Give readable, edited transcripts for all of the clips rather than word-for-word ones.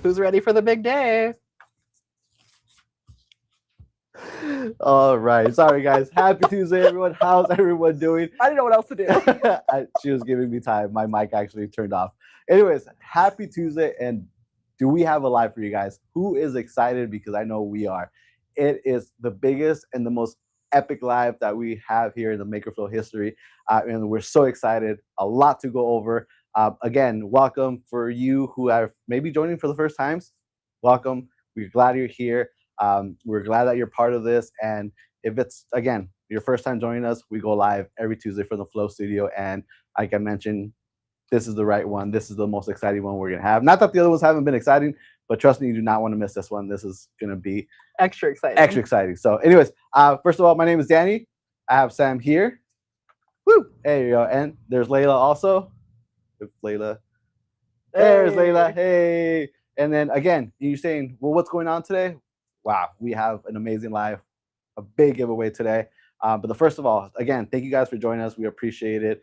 Who's ready for the big day? All right. Sorry, guys. Happy Tuesday, everyone. How's everyone doing? I didn't know what else to do. She was giving me time. My mic actually turned off. Anyways, happy Tuesday. And do we have a live for you guys? Who is excited? Because I know we are. It is the biggest and the most epic live that we have here in the MakerFlo history. And we're so excited. A lot to go over. Again, welcome for you who are maybe joining for the first times. Welcome. We're glad you're here. We're glad that you're part of this. And if it's, again, your first time joining us, we go live every Tuesday from the Flow Studio. And like I mentioned, this is the right one. This is the most exciting one we're going to have. Not that the other ones haven't been exciting, but trust me, you do not want to miss this one. This is going to be extra exciting. Extra exciting. So anyways, first of all, my name is Danny. I have Sam here. Woo! There you go. And there's Layla also. Layla. There's Layla. Hey. And then again, you're saying, well, what's going on today? Wow, we have an amazing live, a big giveaway today. But the first of all, again, thank you guys for joining us. We appreciate it.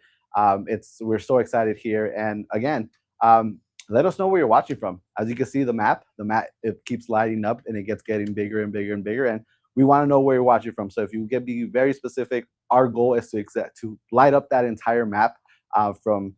We're so excited here. And again, let us know where you're watching from. As you can see, the map, it keeps lighting up and it gets getting bigger and bigger and bigger. And we want to know where you're watching from. So if you can be very specific, our goal is to light up that entire map from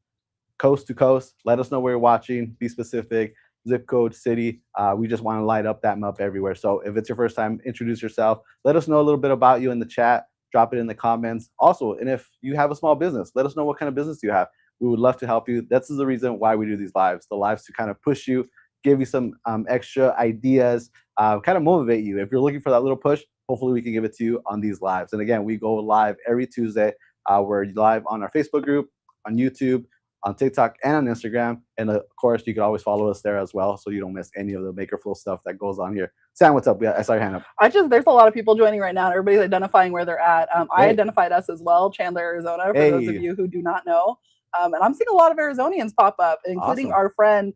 coast to coast. Let us know where you're watching. Be specific. Zip code, city. We just want to light up that map everywhere. So if it's your first time, introduce yourself. Let us know a little bit about you in the chat. Drop it in the comments. Also, and if you have a small business, let us know what kind of business you have. We would love to help you. That's the reason why we do these lives. The lives to kind of push you, give you some extra ideas, kind of motivate you. If you're looking for that little push, hopefully we can give it to you on these lives. And again, we go live every Tuesday. We're live on our Facebook group, on YouTube, on TikTok, and on Instagram. And of course, you can always follow us there as well, so you don't miss any of the MakerFlo stuff that goes on here. Sam, what's up? Yeah, I saw your hand up. There's a lot of people joining right now. Everybody's identifying where they're at. I identified us as well, Chandler, Arizona, for those of you who do not know. And I'm seeing a lot of Arizonians pop up, including our friend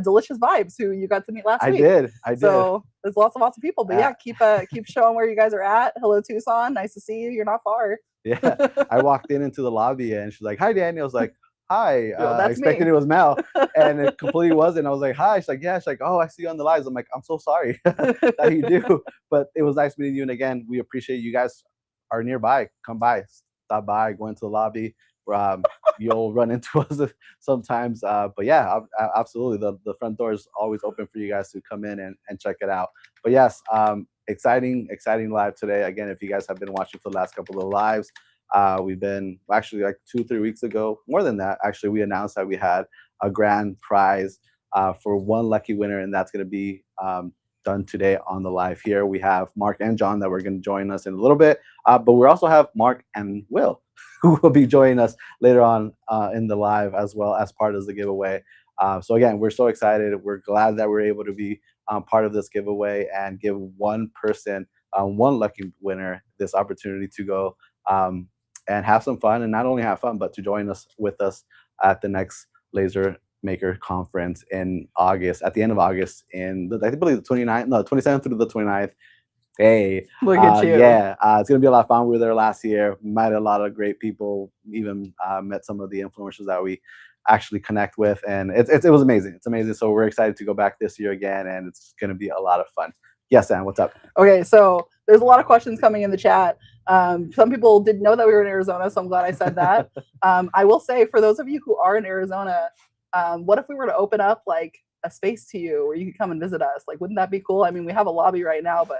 Delicious Vibes, who you got to meet last week. I did. So there's lots of people. But yeah, keep showing where you guys are at. Hello, Tucson. Nice to see you. You're not far. Yeah. I walked into the lobby and she's like, "Hi, Danny." I was like, "Hi." I expected me. It was Mel, and it completely wasn't. I was like, "Hi." She's like, "Yeah." She's like, "Oh, I see you on the lives." I'm like, "I'm so sorry that you do," but it was nice meeting you. And again, we appreciate you guys are nearby. Come by, stop by, go into the lobby. You'll run into us sometimes, but yeah, absolutely. The front door is always open for you guys to come in and check it out. But yes, exciting live today. Again, if you guys have been watching for the last couple of lives. We've been actually like 2-3 weeks ago, more than that. Actually, we announced that we had a grand prize for one lucky winner, and that's going to be done today on the live here. We have Mark and John that were going to join us in a little bit, but we also have Mark and Will who will be joining us later on in the live as well as part of the giveaway. So again, we're so excited. We're glad that we're able to be part of this giveaway and give one person, one lucky winner, this opportunity to go and have some fun, and not only have fun, but to join us with us at the next Laser Maker Conference in August, at the end of August, I believe the 27th through the 29th. Hey, look at you. Yeah, it's gonna be a lot of fun. We were there last year, met a lot of great people, even met some of the influencers that we actually connect with, and it was amazing. It's amazing. So we're excited to go back this year again, and it's gonna be a lot of fun. Yes, Sam, what's up? Okay, so there's a lot of questions coming in the chat. Some people didn't know that we were in Arizona, so I'm glad I said that. I will say, for those of you who are in Arizona, what if we were to open up like a space to you where you could come and visit us? Like, wouldn't that be cool? I mean, we have a lobby right now, but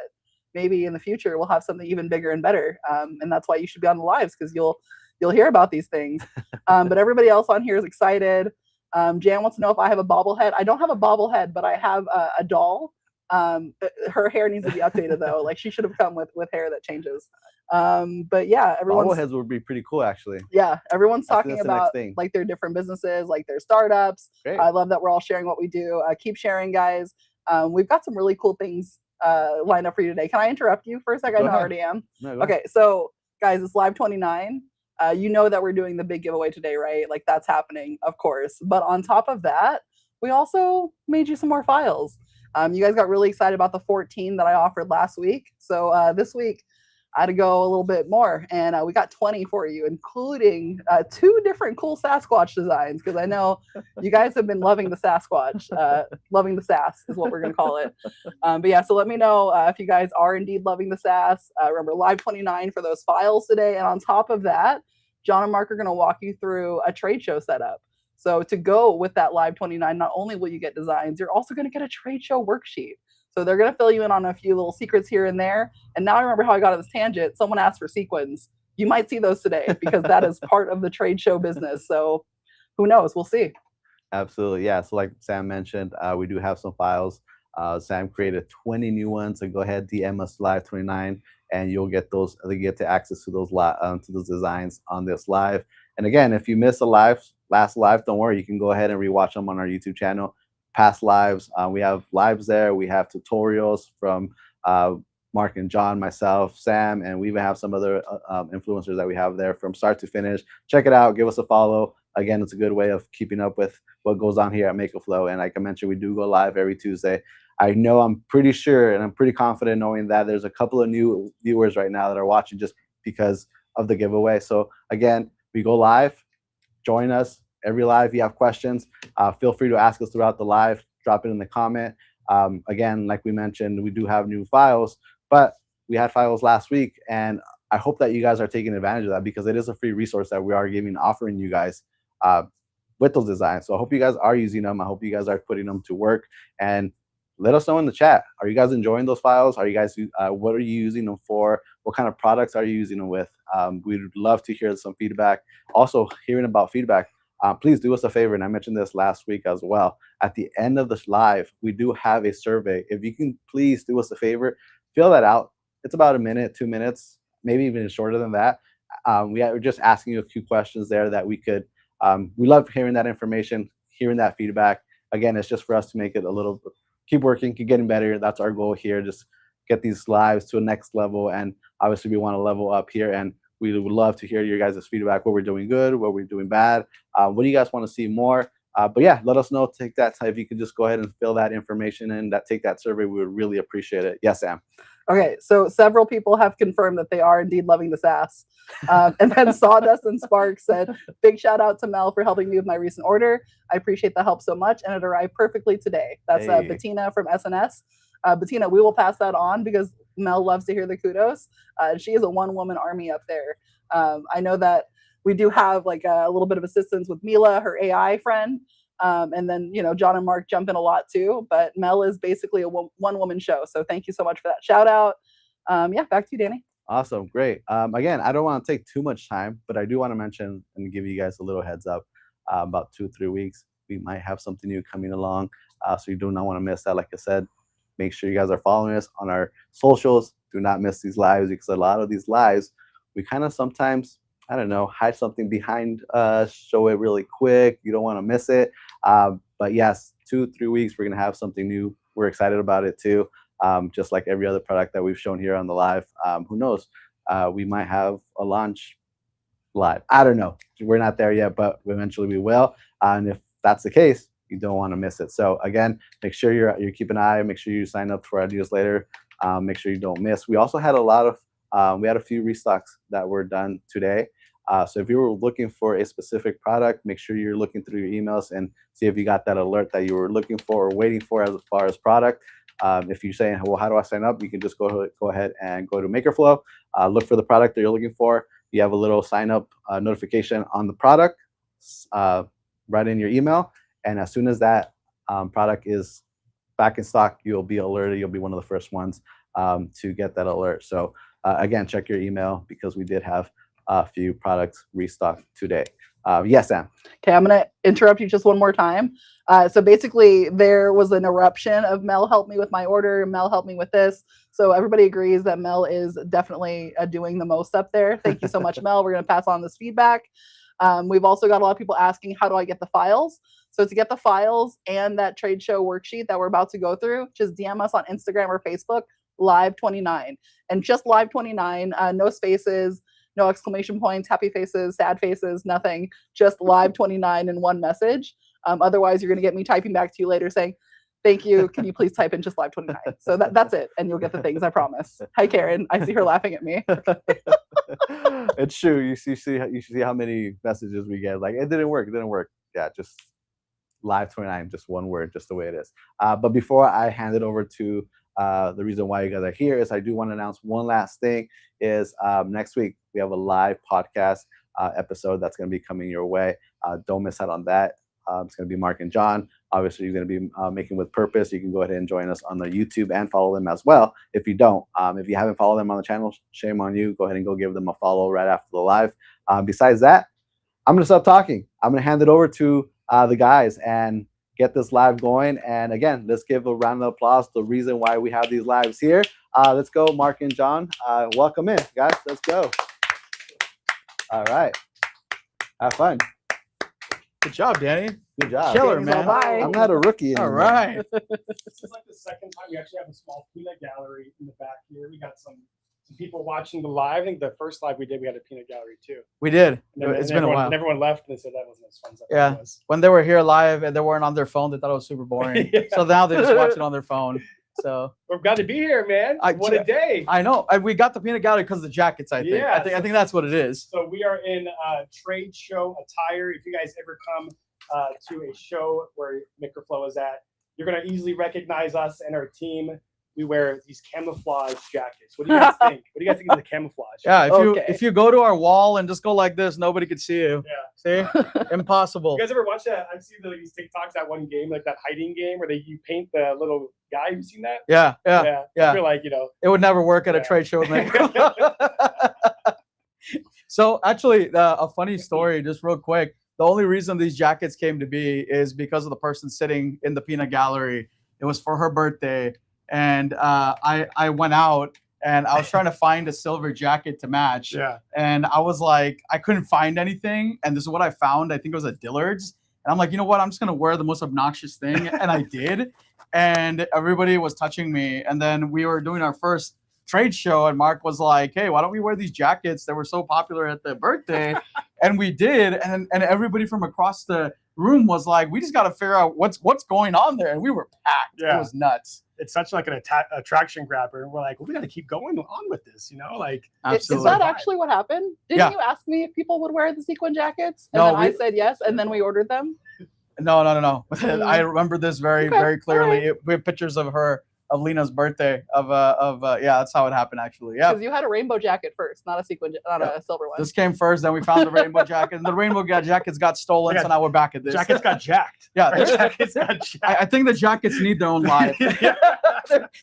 maybe in the future we'll have something even bigger and better. And that's why you should be on the lives, because you'll hear about these things. But everybody else on here is excited. Jan wants to know if I have a bobblehead. I don't have a bobblehead, but I have a doll. Her hair needs to be updated though. Like, she should have come with hair that changes. But yeah, bobbleheads would be pretty cool, actually. Yeah, everyone's talking about like their different businesses, like their startups. Great. I love that we're all sharing what we do. Keep sharing, guys. We've got some really cool things lined up for you today. Can I interrupt you for a second? I already am. No, go okay, so guys, it's live 29. You know that we're doing the big giveaway today, right? Like, that's happening, of course. But on top of that, we also made you some more files. You guys got really excited about the 14 that I offered last week. So this week, I had to go a little bit more, and we got 20 for you, including 2 different cool Sasquatch designs, because I know you guys have been loving the Sasquatch. Loving the sass is what we're going to call it. But yeah, so let me know if you guys are indeed loving the sass. Remember, live 29 for those files today. And on top of that, John and Mark are going to walk you through a trade show setup. So to go with that live 29, not only will you get designs, you're also going to get a trade show worksheet. So they're going to fill you in on a few little secrets here and there. And now I remember how I got on this tangent. Someone asked for sequins. You might see those today because that is part of the trade show business. So who knows? We'll see. Absolutely. Yeah. So like Sam mentioned, we do have some files. Sam created 20 new ones. So go ahead, DM us live 29 and you'll get those, you get to access to those designs on this live. And again, if you miss a last live, don't worry, you can go ahead and rewatch them on our YouTube channel. Past lives, we have lives there. We have tutorials from Mark and John, myself, Sam, and we even have some other influencers that we have there from start to finish. Check it out. Give us a follow. Again, it's a good way of keeping up with what goes on here at MakerFlo. And like I mentioned, we do go live every Tuesday. I know, I'm pretty sure, and I'm pretty confident knowing that there's a couple of new viewers right now that are watching just because of the giveaway. So again, we go live. Join us every live. If you have questions, feel free to ask us throughout the live. Drop it in the comment. Again, like we mentioned, we do have new files, but we had files last week, and I hope that you guys are taking advantage of that because it is a free resource that we are offering you guys with those designs. So I hope you guys are using them. I hope you guys are putting them to work, and let us know in the chat. Are you guys enjoying those files? Are you guys, what are you using them for? What kind of products are you using them with? We'd love to hear some feedback. Also, hearing about feedback, please do us a favor, and I mentioned this last week as well. At the end of this live, we do have a survey. If you can please do us a favor, fill that out. It's about a minute, 2 minutes, maybe even shorter than that. We're just asking you a few questions there that we could, we love hearing that information, hearing that feedback. Again, it's just for us to make it a little, keep working, keep getting better. That's our goal here. Just get these lives to a next level. And obviously we want to level up here, and we would love to hear your guys' feedback, what we're doing good, what we're doing bad. What do you guys want to see more? But yeah, let us know. Take that time. If you could just go ahead and fill that information in, take that survey, we would really appreciate it. Yes, Sam. Okay, so several people have confirmed that they are indeed loving the sass. And then Sawdust and Sparks said, big shout out to Mel for helping me with my recent order. I appreciate the help so much, and it arrived perfectly today. That's Bettina from SNS. Bettina, we will pass that on because Mel loves to hear the kudos. She is a one-woman army up there. I know that we do have like a little bit of assistance with Mila, her AI friend. And then, you know, John and Mark jump in a lot too, but Mel is basically a one-woman show. So thank you so much for that shout out. Yeah, back to you, Danny. Awesome. Great. Again, I don't want to take too much time, but I do want to mention and give you guys a little heads up. About 2 or 3 weeks, we might have something new coming along. So you do not want to miss that. Like I said, make sure you guys are following us on our socials. Do not miss these lives, because a lot of these lives, we kind of sometimes, I don't know, hide something behind us, show it really quick. You don't want to miss it. But yes, 2 or 3 weeks, we're going to have something new. We're excited about it too. Just like every other product that we've shown here on the live. Who knows? We might have a launch live. I don't know. We're not there yet, but eventually we will. And if that's the case, you don't want to miss it. So again, make sure you keep an eye. Make sure you sign up for our newsletter. Make sure you don't miss. We also had we had a few restocks that were done today. So if you were looking for a specific product, make sure you're looking through your emails and see if you got that alert that you were looking for or waiting for as far as product. If you're saying, well, how do I sign up? You can just go ahead and go to MakerFlo, look for the product that you're looking for. You have a little sign up notification on the product right in your email. And as soon as that product is back in stock, you'll be alerted. You'll be one of the first ones to get that alert. So again, check your email because we did have a few products restocked today. Yes, Sam. Okay, I'm going to interrupt you just one more time. So basically, there was an eruption of Mel helped me with my order. Mel helped me with this. So everybody agrees that Mel is definitely doing the most up there. Thank you so much, Mel. We're going to pass on this feedback. We've also got a lot of people asking, how do I get the files? So to get the files and that trade show worksheet that we're about to go through, just DM us on Instagram or Facebook, live29. And just live29, no spaces, no exclamation points, happy faces, sad faces, nothing. Just live29 in one message. Otherwise, you're going to get me typing back to you later saying, Thank you. Can you please type in just live 29? So that's it. And you'll get the things, I promise. Hi, Karen. I see her laughing at me. It's true. You see how many messages we get. Like, it didn't work. It didn't work. Yeah, just live 29, just one word, just the way it is. But before I hand it over to the reason why you guys are here is I do want to announce one last thing is next week we have a live podcast episode that's going to be coming your way. Don't miss out on that. It's going to be Mark and John. Obviously, you're going to be making with purpose. You can go ahead and join us on the YouTube and follow them as well. If you don't, if you haven't followed them on the channel, shame on you. Go ahead and go give them a follow right after the live. Besides that, I'm going to stop talking. I'm going to hand it over to the guys and get this live going. And again, let's give a round of applause. The reason why we have these lives here. Let's go, Mark and John. Welcome in, guys. Let's go. All right. Have fun. Good job, Danny. Good job. Killer, Thanks, man. bye. I'm not a rookie All anymore. right. This is like the second time we actually have a small peanut gallery in the back here. We got some people watching the live. I think the first live we did, we had a peanut gallery too. We did. And It's been a while. And everyone left and they said that wasn't as fun as I thought Yeah. it was. When they were here live and they weren't on their phone, they thought it was super boring. Yeah. So now they just watch it on their phone. So We're glad to be here, man. What a day. I know. We got the peanut gallery because of the jackets, I think. Yeah. I think that's what it is. So we are in trade show attire. If you guys ever come to a show where MakerFlo is at, you're going to easily recognize us and our team. We wear these camouflage jackets. What do you guys think? What do you guys think of the camouflage? Yeah, Okay. if you go to our wall and just go like this, nobody could see you. Yeah. See? Impossible. You guys ever watch that? I've seen these TikToks, that one game, like that hiding game where you paint the little guy. You've seen that? Yeah. I feel like, It would never work at a Yeah. trade show with me. So actually, a funny story, just real quick. The only reason these jackets came to be is because of the person sitting in the peanut gallery. It was for her birthday. And I went out and I was trying to find a silver jacket to match. Yeah. And I was like, I couldn't find anything. And this is what I found. I think it was at Dillard's. And I'm like, you know what? I'm just going to wear the most obnoxious thing. And I did. And everybody was touching me. And then we were doing our first trade show. And Mark was like, hey, why don't we wear these jackets that were so popular at the birthday? And we did. And everybody from across the room was like, we just got to figure out what's going on there. And we were packed. Yeah. It was nuts. It's such like an attraction grabber. And we're like, well, we got to keep going on with this, you know? Like, Is Absolutely. that actually what happened? Didn't Yeah. you ask me if people would wear the sequin jackets? And No, then I we- said yes, and then we ordered them. No. I remember this very, Okay, very clearly. alright. We have pictures of Lena's birthday yeah, that's how it happened actually. Yeah. Because you had a rainbow jacket first, not a sequin, not a silver one. This came first, then we found the rainbow jacket, and the rainbow jackets got stolen, so now we're back at this. jackets got jacked. Yeah, Our jackets got jacked. I think the jackets need their own life.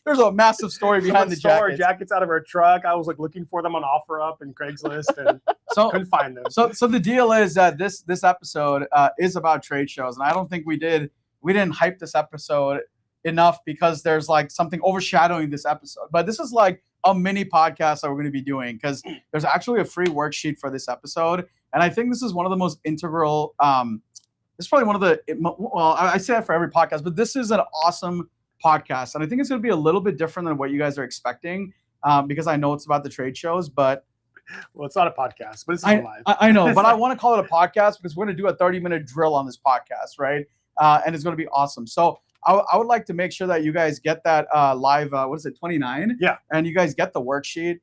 There's a massive story behind the Someone stole our jackets. jackets out of our truck. I was like looking for them on OfferUp and Craigslist and So, couldn't find them. so the deal is that this episode is about trade shows, and I don't think we didn't hype this episode enough because there's like something overshadowing this episode. But this is like a mini podcast that we're going to be doing because there's actually a free worksheet for this episode, and I think this is one of the most integral. This is probably one of the well, I say that for every podcast, but this is an awesome podcast, and I think it's going to be a little bit different than what you guys are expecting because I know it's about the trade shows, but. Well, it's not a podcast, but it's live. I know, but I want to call it a podcast because we're going to do a 30-minute drill on this podcast, right? And it's going to be awesome. So I would like to make sure that you guys get that live, what is it, 29? Yeah. And you guys get the worksheet.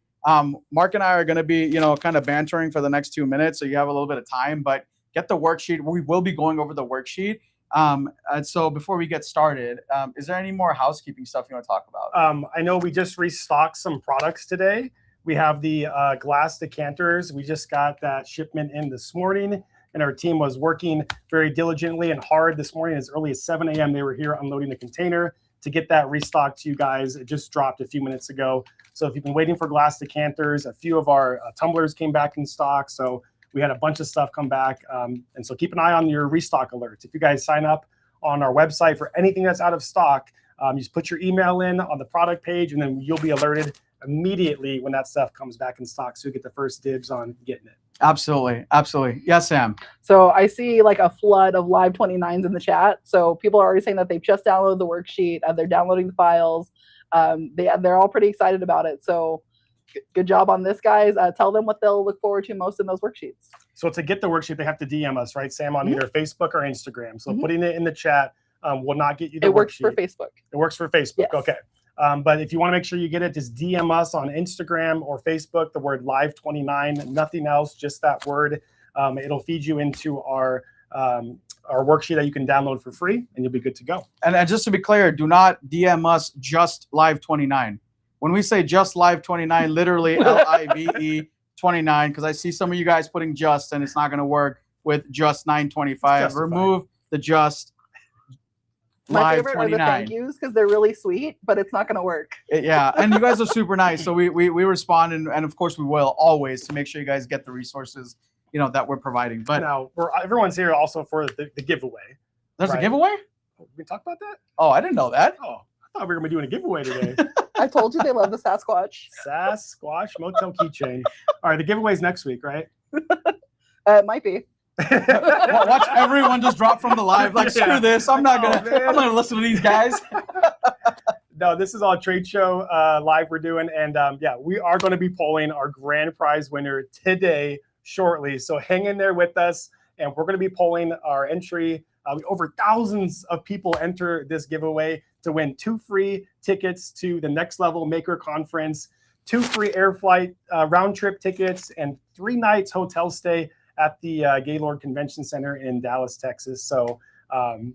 Mark and I are going to be, kind of bantering for the next 2 minutes, so you have a little bit of time, but get the worksheet. We will be going over the worksheet. And so before we get started, is there any more housekeeping stuff you want to talk about? I know we just restocked some products today. We have the glass decanters. We just got that shipment in this morning, and our team was working very diligently and hard this morning. As early as 7 a.m., they were here unloading the container to get that restocked to you guys. It just dropped a few minutes ago. So if you've been waiting for glass decanters, a few of our tumblers came back in stock. So we had a bunch of stuff come back. And so keep an eye on your restock alerts. If you guys sign up on our website for anything that's out of stock, you just put your email in on the product page, and then you'll be alerted immediately when that stuff comes back in stock, so you get the first dibs on getting it. Absolutely. Yes, Sam. So I see like a flood of live 29s in the chat. So people are already saying that they've just downloaded the worksheet. They're downloading the files. They're all pretty excited about it. So good job on this, guys. Tell them what they'll look forward to most in those worksheets. So to get the worksheet, they have to DM us, right, Sam, on either Facebook or Instagram. So putting it in the chat, will not get you the It works for worksheet. Facebook. It works for Facebook. Yes. Okay. But if you want to make sure you get it, just DM us on Instagram or Facebook, the word live29, nothing else, just that word. It'll feed you into our worksheet that you can download for free, and you'll be good to go. And just to be clear, do not DM us just live29. When we say just live29, literally LIVE 29, because I see some of you guys putting just, and it's not going to work with just 925. Remove the just. My Live favorite are the 29. thank yous because they're really sweet, but it's not going to work. Yeah, and you guys are super nice, so we respond, and of course we will always to make sure you guys get the resources that we're providing. But now everyone's here also for the giveaway. There's a giveaway? We talk about that? Oh, I didn't know that. Oh, I thought we were gonna be doing a giveaway today. I told you they love the Sasquatch. Sasquatch Motel keychain. All right, the giveaway's next week, right? It might be. Watch everyone just drop from the live. Like, screw this. I'm not gonna. I'm gonna listen to these guys. No, this is all trade show live we're doing, and we are going to be polling our grand prize winner today shortly. So hang in there with us, and we're going to be polling our entry. Over thousands of people enter this giveaway to win 2 free tickets to the Next Level Maker Conference, 2 free air flight round trip tickets, and 3 nights hotel stay at the Gaylord Convention Center in Dallas, Texas. So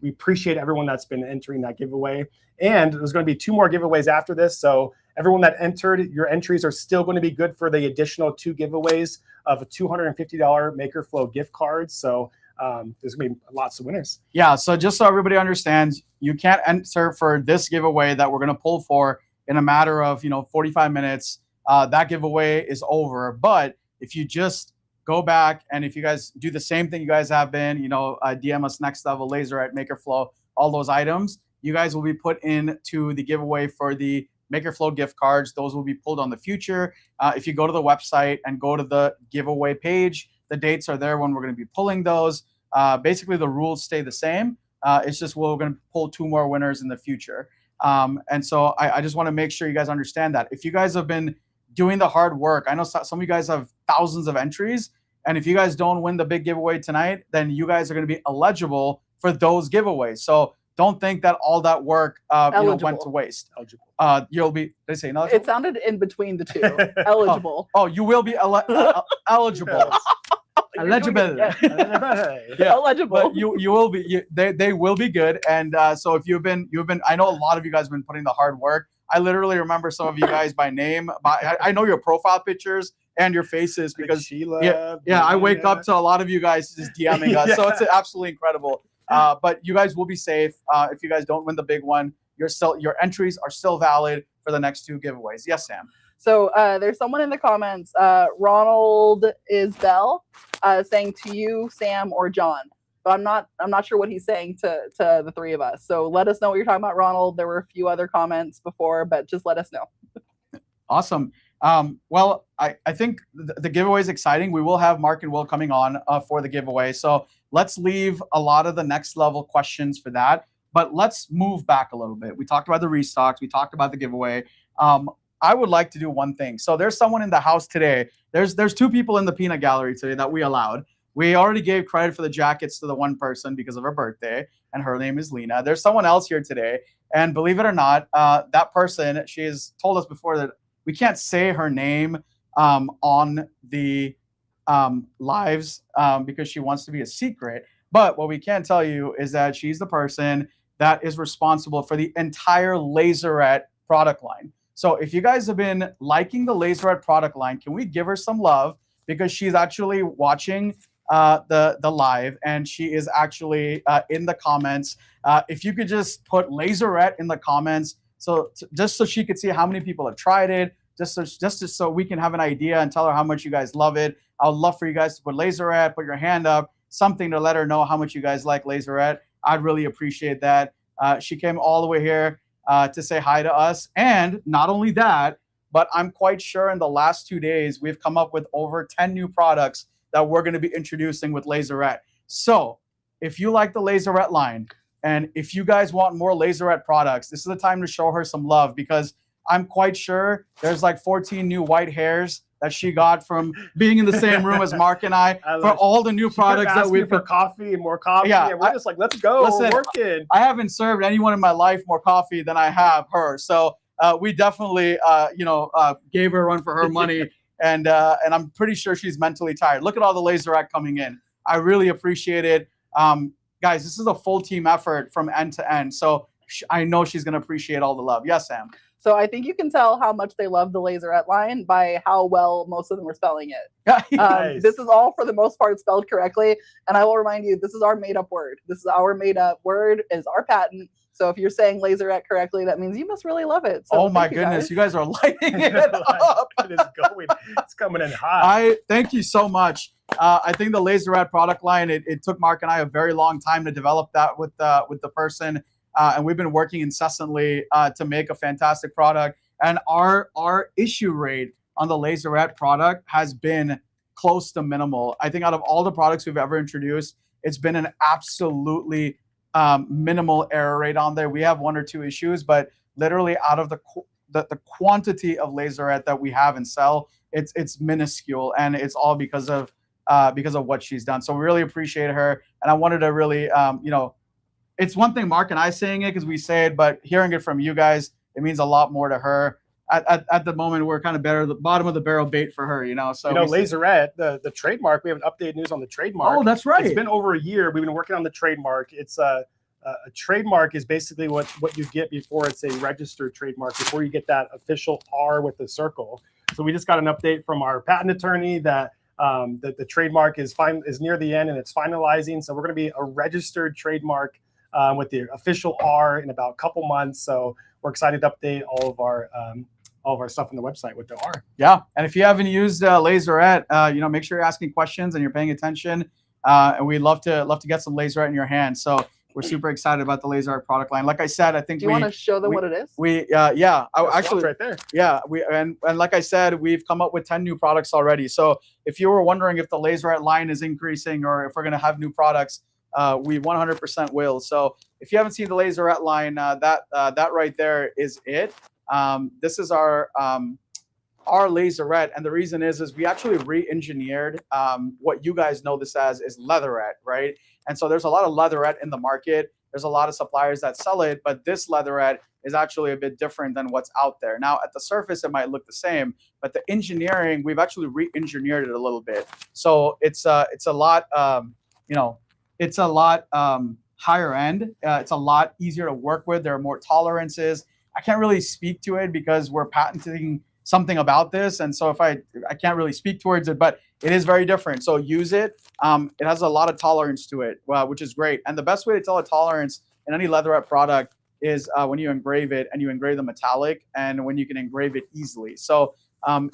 we appreciate everyone that's been entering that giveaway. And there's going to be 2 more giveaways after this. So everyone that entered, your entries are still going to be good for the additional 2 giveaways of a $250 MakerFlo gift card. So there's going to be lots of winners. Yeah, so just so everybody understands, you can't enter for this giveaway that we're going to pull for in a matter of 45 minutes. That giveaway is over. But if you just go back, and if you guys do the same thing you guys have been, DM us Next Level, Laser at MakerFlo, all those items, you guys will be put into the giveaway for the MakerFlo gift cards. Those will be pulled on the future. If you go to the website and go to the giveaway page, the dates are there when we're going to be pulling those. Basically, the rules stay the same. It's just we're going to pull 2 more winners in the future. And so I just want to make sure you guys understand that. If you guys have been doing the hard work, I know some of you guys have thousands of entries, and if you guys don't win the big giveaway tonight, then you guys are going to be eligible for those giveaways. So don't think that all that work went to waste. Eligible. You'll be. Did I say no? It sounded in between the 2. Eligible. Oh, you will be eligible. Eligible. Yeah. Yeah. Eligible. But you will be. They will be good. And so if you've been. I know a lot of you guys have been putting the hard work. I literally remember some of you guys by name. I know your profile pictures and your faces because Sheila, I wake up to a lot of you guys just DMing us. So it's absolutely incredible. But you guys will be safe. If you guys don't win the big one, your entries are still valid for the next 2 giveaways. Yes, Sam. So there's someone in the comments, Ronald Isbell, saying to you, Sam, or John. But I'm not sure what he's saying to the 3 of us. So let us know what you're talking about, Ronald. There were a few other comments before, but just let us know. Awesome. Well, I think the giveaway is exciting. We will have Mark and Will coming on for the giveaway. So let's leave a lot of the next level questions for that. But let's move back a little bit. We talked about the restocks. We talked about the giveaway. I would like to do one thing. So there's someone in the house today. There's 2 people in the peanut gallery today that we allowed. We already gave credit for the jackets to the one person because of her birthday, and her name is Lena. There's someone else here today, and believe it or not, that person, she has told us before that we can't say her name on the lives because she wants to be a secret. But what we can tell you is that she's the person that is responsible for the entire Laserette product line. So if you guys have been liking the Laserette product line, can we give her some love? Because she's actually watching the live, and she is actually in the comments. If you could just put Laserette in the comments, just so she could see how many people have tried it, just so we can have an idea and tell her how much you guys love it. I would love for you guys to put Laserette, put your hand up, something to let her know how much you guys like Laserette. I'd really appreciate that. She came all the way here to say hi to us, and not only that, but I'm quite sure in the last 2 days we've come up with over 10 new products that we're going to be introducing with Laserette. So if you like the Laserette line, and if you guys want more Laserette products, this is the time to show her some love, because I'm quite sure there's like 14 new white hairs that she got from being in the same room as Mark and I I for love- all the new products that we've for coffee and more coffee. Yeah, and we're just like, let's go. listen, we're working. I haven't served anyone in my life more coffee than I have her. So we definitely, gave her a run for her money, and I'm pretty sure she's mentally tired. Look at all the laserette coming in. I really appreciate it, guys. This is a full team effort from end to end. So I know she's gonna appreciate all the love. Yes, Sam. So I think you can tell how much they love the laserette line by how well most of them are spelling it. Nice. This is all, for the most part, spelled correctly. And I will remind you, this is our made-up word. This is our made-up word, is our patent. So if you're saying laserette correctly, that means you must really love it. So Oh my thank goodness, you guys. guys are lighting it up. It is going. It's coming in hot. I thank you so much. I think the laserette product line, it took Mark and I a very long time to develop that with the person. And we've been working incessantly to make a fantastic product. And our issue rate on the laserette product has been close to minimal. I think out of all the products we've ever introduced, it's been an absolutely minimal error rate on there. We have 1 or 2 issues, but literally out of the quantity of laserette that we have and sell, it's minuscule, and it's all because of what she's done. So we really appreciate her, and I wanted to really it's one thing Mark and I saying it because we say it, but hearing it from you guys, it means a lot more to her. At the moment, we're kind of better, the bottom of the barrel bait for her, So laserette, the trademark. We have updated news on the trademark. Oh, that's right. It's been over a year. We've been working on the trademark. It's a trademark is basically what you get before it's a registered trademark, before you get that official R with the circle. So we just got an update from our patent attorney that the trademark is near the end and it's finalizing. So we're going to be a registered trademark with the official R in about a couple months. So we're excited to update all of our stuff on the website with the R. Yeah, and if you haven't used laserette, make sure you're asking questions and you're paying attention. And we'd love to get some laserette in your hands. So we're super excited about the laserette product line. Like I said, I think Do you want to show them what it is? Actually right there. Yeah, and like I said, we've come up with 10 new products already. So if you were wondering if the laserette line is increasing or if we're going to have new products, we 100% will. So if you haven't seen the laserette line, that right there is it. This is our laserette, and the reason is we actually re-engineered what you guys know this as is leatherette, right? And so there's a lot of leatherette in the market. There's a lot of suppliers that sell it, but this leatherette is actually a bit different than what's out there. Now, at the surface, it might look the same, but the engineering, we've actually re-engineered it a little bit. So it's a lot, it's a lot higher end. It's a lot easier to work with. There are more tolerances. I can't really speak to it because we're patenting something about this, and so if I can't really speak towards it, but it is very different. So use it. It has a lot of tolerance to it, which is great. And the best way to tell a tolerance in any leatherette product is when you engrave it, and you engrave the metallic, and when you can engrave it easily. So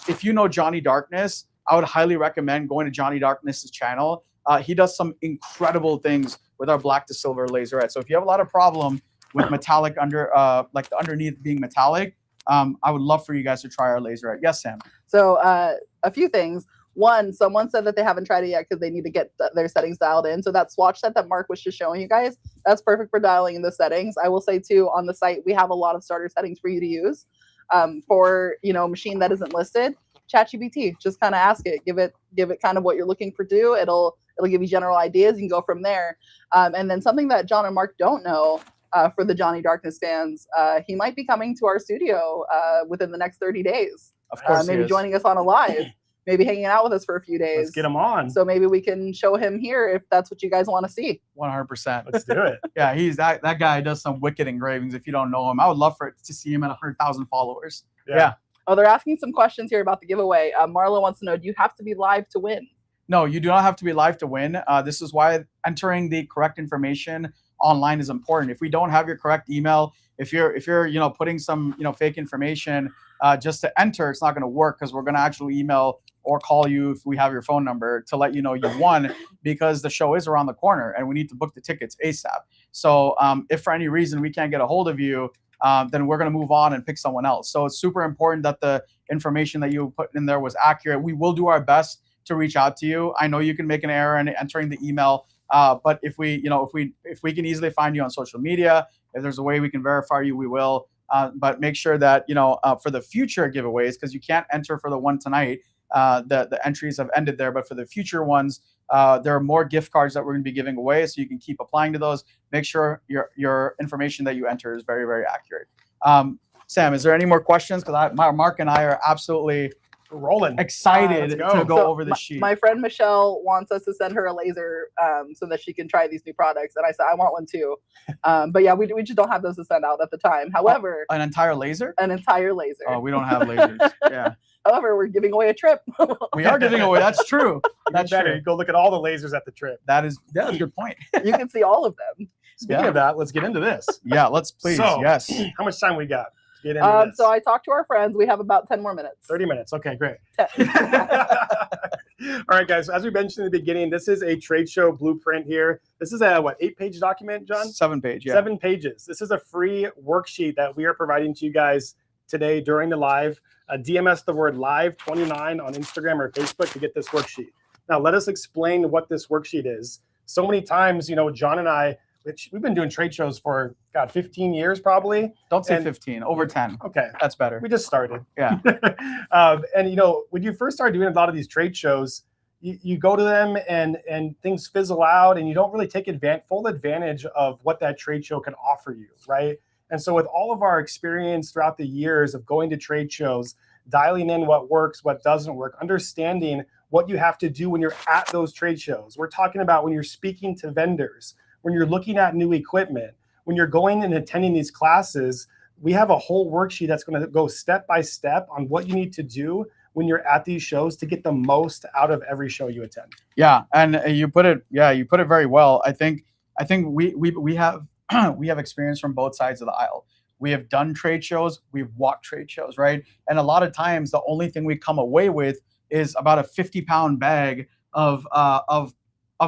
if you know Johnny Darkness, I would highly recommend going to Johnny Darkness's channel. He does some incredible things with our black to silver laserette. So if you have a lot of problem with metallic like the underneath being metallic, I would love for you guys to try our laserette. Yes, Sam. So a few things. One, someone said that they haven't tried it yet because they need to get their settings dialed in. So that swatch set that Mark was just showing you guys, that's perfect for dialing in the settings. I will say too, on the site, we have a lot of starter settings for you to use for, a machine that isn't listed. ChatGPT, just kind of ask it, give it kind of what you're looking for do. It'll give you general ideas. You can go from there. And then something that John and Mark don't know, for the Johnny Darkness fans, he might be coming to our studio within the next 30 days. Of course, maybe joining us on a live, maybe hanging out with us for a few days. Let's get him on. So maybe we can show him here if that's what you guys want to see. 100%. Let's do it. Yeah, he's that guy does some wicked engravings. If you don't know him, I would love to see him at 100,000 followers. Yeah. Oh, they're asking some questions here about the giveaway. Marla wants to know, do you have to be live to win? No, you do not have to be live to win. This is why entering the correct information online is important. If we don't have your correct email, if you're putting some fake information just to enter, it's not going to work, because we're going to actually email or call you if we have your phone number to let you know you won, because the show is around the corner and we need to book the tickets ASAP. So if for any reason we can't get a hold of you, then we're going to move on and pick someone else. So it's super important that the information that you put in there was accurate. We will do our best to reach out to you. I know you can make an error in entering the email, but if we can easily find you on social media, if there's a way we can verify you, we will. But make sure that for the future giveaways, because you can't enter for the one tonight, the entries have ended there, but for the future ones, there are more gift cards that we're going to be giving away, so you can keep applying to those. Make sure your information that you enter is very, very accurate. Sam, is there any more questions? Because Mark and I are absolutely rolling, excited let's go. to go So over the sheet. My friend Michelle wants us to send her a laser so that she can try these new products, and I said I want one too. But yeah, we just don't have those to send out at the time. However, An entire laser? an entire laser. Oh, we don't have lasers. Yeah, However, we're giving away a trip. we are giving away. That's true. That's better. true. You go look at all the lasers at the trip. That's a good point. You can see all of them. Speaking of that, let's get into this. Yeah, let's please. So, Yes. How much time we got to get into this? So I talked to our friends. We have about 10 more minutes. 30 minutes. Okay, great. 10. All right, guys. As we mentioned in the beginning, this is a trade show blueprint here. This is a 8-page document, John? 7-page. Yeah. 7 pages. This is a free worksheet that we are providing to you guys today during the live. DMS the word live 29 on Instagram or Facebook to get this worksheet. Now, let us explain what this worksheet is. So many times, John and I, we've been doing trade shows for 15 years probably. Don't say 15. Over 10. Okay, That's better. we just started. Yeah. And when you first start doing a lot of these trade shows, you go to them and things fizzle out, and you don't really take full advantage of what that trade show can offer you, right? And so with all of our experience throughout the years of going to trade shows, dialing in what works, what doesn't work, understanding what you have to do when you're at those trade shows. We're talking about when you're speaking to vendors, when you're looking at new equipment, when you're going and attending these classes. We have a whole worksheet that's going to go step by step on what you need to do when you're at these shows to get the most out of every show you attend. Yeah, and you put it very well. I think we have we have experience from both sides of the aisle. We have done trade shows, we've walked trade shows, right? And a lot of times the only thing we come away with is about a 50-pound bag of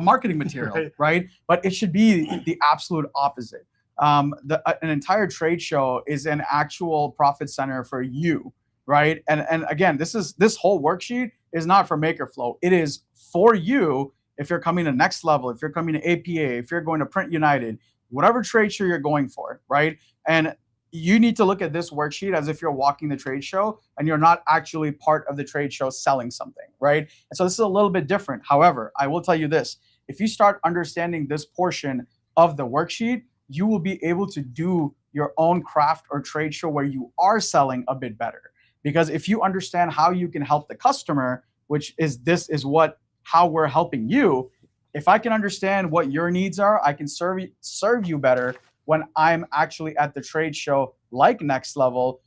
marketing material, right? But it should be the absolute opposite. An entire trade show is an actual profit center for you, right? And again, this whole worksheet is not for MakerFlo. It is for you if you're coming to Next Level, if you're coming to APA, if you're going to Print United, whatever trade show you're going for, right? And you need to look at this worksheet as if you're walking the trade show and you're not actually part of the trade show selling something, right? And so this is a little bit different. However, I will tell you this, if you start understanding this portion of the worksheet, you will be able to do your own craft or trade show where you are selling a bit better. Because if you understand how you can help the customer, which is how we're helping you, if I can understand what your needs are, I can serve you better when I'm actually at the trade show like Next Level.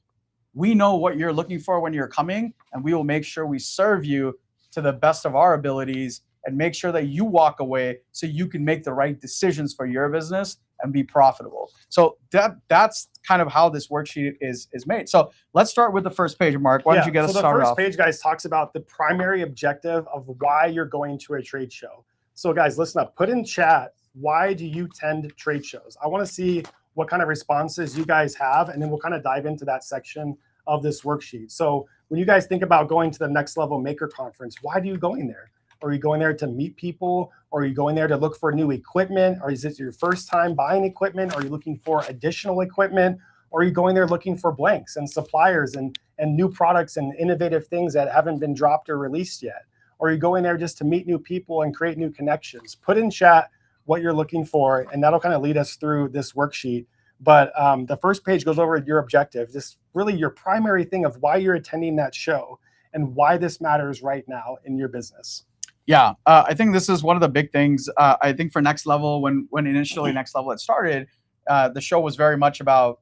We know what you're looking for when you're coming, and we will make sure we serve you to the best of our abilities and make sure that you walk away so you can make the right decisions for your business and be profitable. So that's kind of how this worksheet is made. So let's start with the first page, Mark. Why don't you get us started off? So the first page, guys, talks about the primary objective of why you're going to a trade show. So guys, listen up. Put in chat, why do you attend trade shows? I want to see what kind of responses you guys have, and then we'll kind of dive into that section of this worksheet. So when you guys think about going to the Next Level Maker Conference, why are you going there? Are you going there to meet people? Or are you going there to look for new equipment? Or is it your first time buying equipment? Are you looking for additional equipment? Or are you going there looking for blanks and suppliers and new products and innovative things that haven't been dropped or released yet? Or are you going there just to meet new people and create new connections? Put in chat what you're looking for, and that'll kind of lead us through this worksheet. But the first page goes over your objective, just really your primary thing of why you're attending that show and why this matters right now in your business. Yeah, I think this is one of the big things. I think for Next Level, when initially Next Level had started, the show was very much about,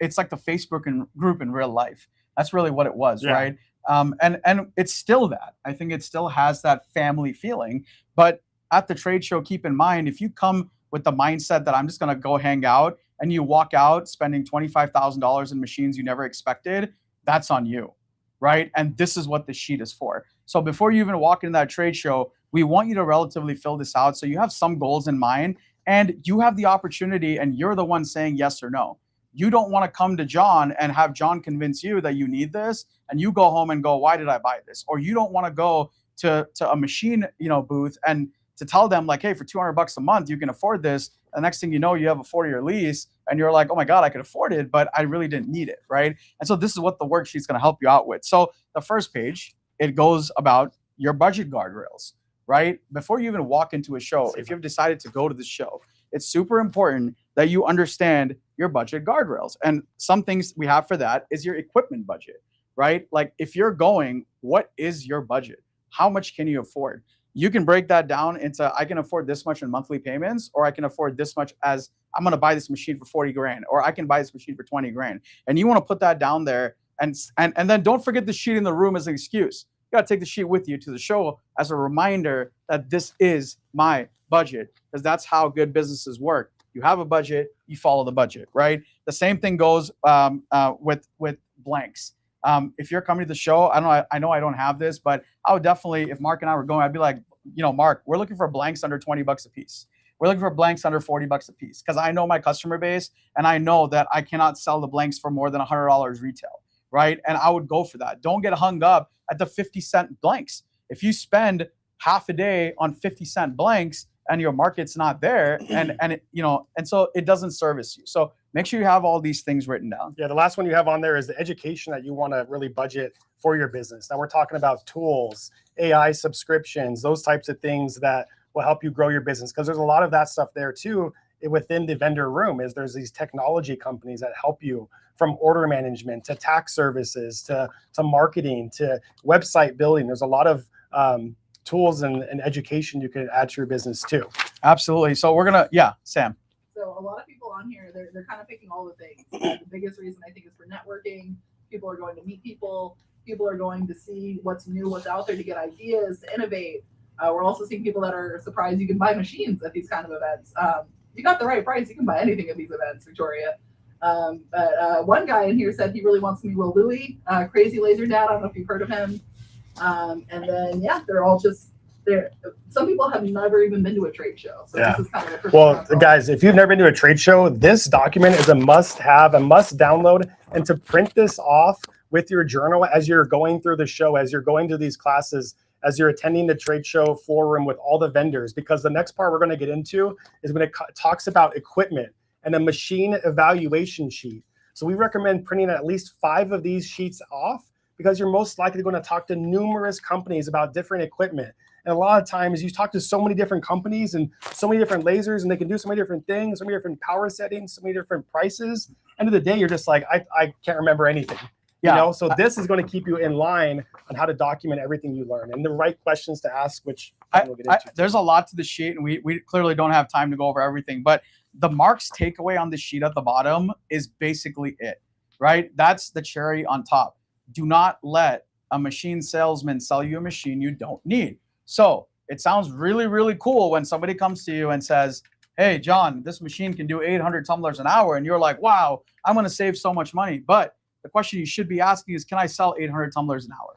it's like the Facebook group in real life. That's really what it was, Yeah. right? And it's still that. I think it still has that family feeling. But at the trade show, keep in mind, if you come with the mindset that I'm just going to go hang out and you walk out spending $25,000 in machines you never expected, that's on you, right? And this is what the sheet is for. So before you even walk into that trade show, we want you to relatively fill this out so you have some goals in mind and you have the opportunity and you're the one saying yes or no. You don't want to come to John and have John convince you that you need this and you go home and go, why did I buy this? Or you don't want to go to a machine booth and to tell them like, hey, for $200 a month, you can afford this. The next thing you know, you have a 4-year lease and you're like, oh my God, I could afford it, but I really didn't need it, right? And so this is what the worksheet's going to help you out with. So the first page it goes about your budget guardrails, right? Before you even walk into a show, if you've decided to go to the show, it's super important that you understand your budget guardrails. And some things we have for that is your equipment budget, right? Like if you're going, what is your budget? How much can you afford? You can break that down into, I can afford this much in monthly payments, or I can afford this much as I'm going to buy this machine for 40 grand, or I can buy this machine for 20 grand. And you want to put that down there. And then don't forget the sheet in the room as an excuse. You got to take the sheet with you to the show as a reminder that this is my budget, because that's how good businesses work. You have a budget, you follow the budget, right? The same thing goes with blanks. If you're coming to the show, I know I don't have this, but I would definitely, if Mark and I were going, I'd be like, Mark, we're looking for blanks under 20 bucks a piece. We're looking for blanks under 40 bucks a piece, because I know my customer base and I know that I cannot sell the blanks for more than $100 retail, right? And I would go for that. Don't get hung up at the 50-cent blanks. If you spend half a day on 50-cent blanks and your market's not there, and so it doesn't service you. So make sure you have all these things written down. Yeah, the last one you have on there is the education that you want to really budget for your business. Now we're talking about tools, AI subscriptions, those types of things that will help you grow your business, because there's a lot of that stuff there too within the vendor room. There's these technology companies that help you, from order management to tax services to marketing to website building. There's a lot of tools and education you can add to your business too. Absolutely. So we're gonna, Sam. So a lot of people on here, they're kind of picking all the things. The biggest reason I think is for networking. People are going to meet people. People are going to see what's new, what's out there, to get ideas, to innovate. We're also seeing people that are surprised you can buy machines at these kind of events. You got the right price, you can buy anything at these events, Victoria. But one guy in here said he really wants to meet Will Louie, Crazy Laser Dad. I don't know if you've heard of him. And then, they're all just there. Some people have never even been to a trade show. So this is kind of the first well, guys, if you've never been to a trade show, this document is a must-have, a must download, and to print this off with your journal as you're going through the show, as you're going to these classes, as you're attending the trade show floor room with all the vendors, because the next part we're going to get into is when it talks about equipment and a machine evaluation sheet. So we recommend printing at least 5 of these sheets off, because you're most likely going to talk to numerous companies about different equipment. And a lot of times you talk to so many different companies and so many different lasers, and they can do so many different things, so many different power settings, so many different prices. End of the day, you're just like, I can't remember anything. So this is going to keep you in line on how to document everything you learn and the right questions to ask, which we'll get into. There's a lot to the sheet, and we clearly don't have time to go over everything, but the Mark's takeaway on the sheet at the bottom is basically it, right? That's the cherry on top. Do not let a machine salesman sell you a machine you don't need. So it sounds really, really cool when somebody comes to you and says, hey, John, this machine can do 800 tumblers an hour. And you're like, wow, I'm going to save so much money. But the question you should be asking is, can I sell 800 tumblers an hour,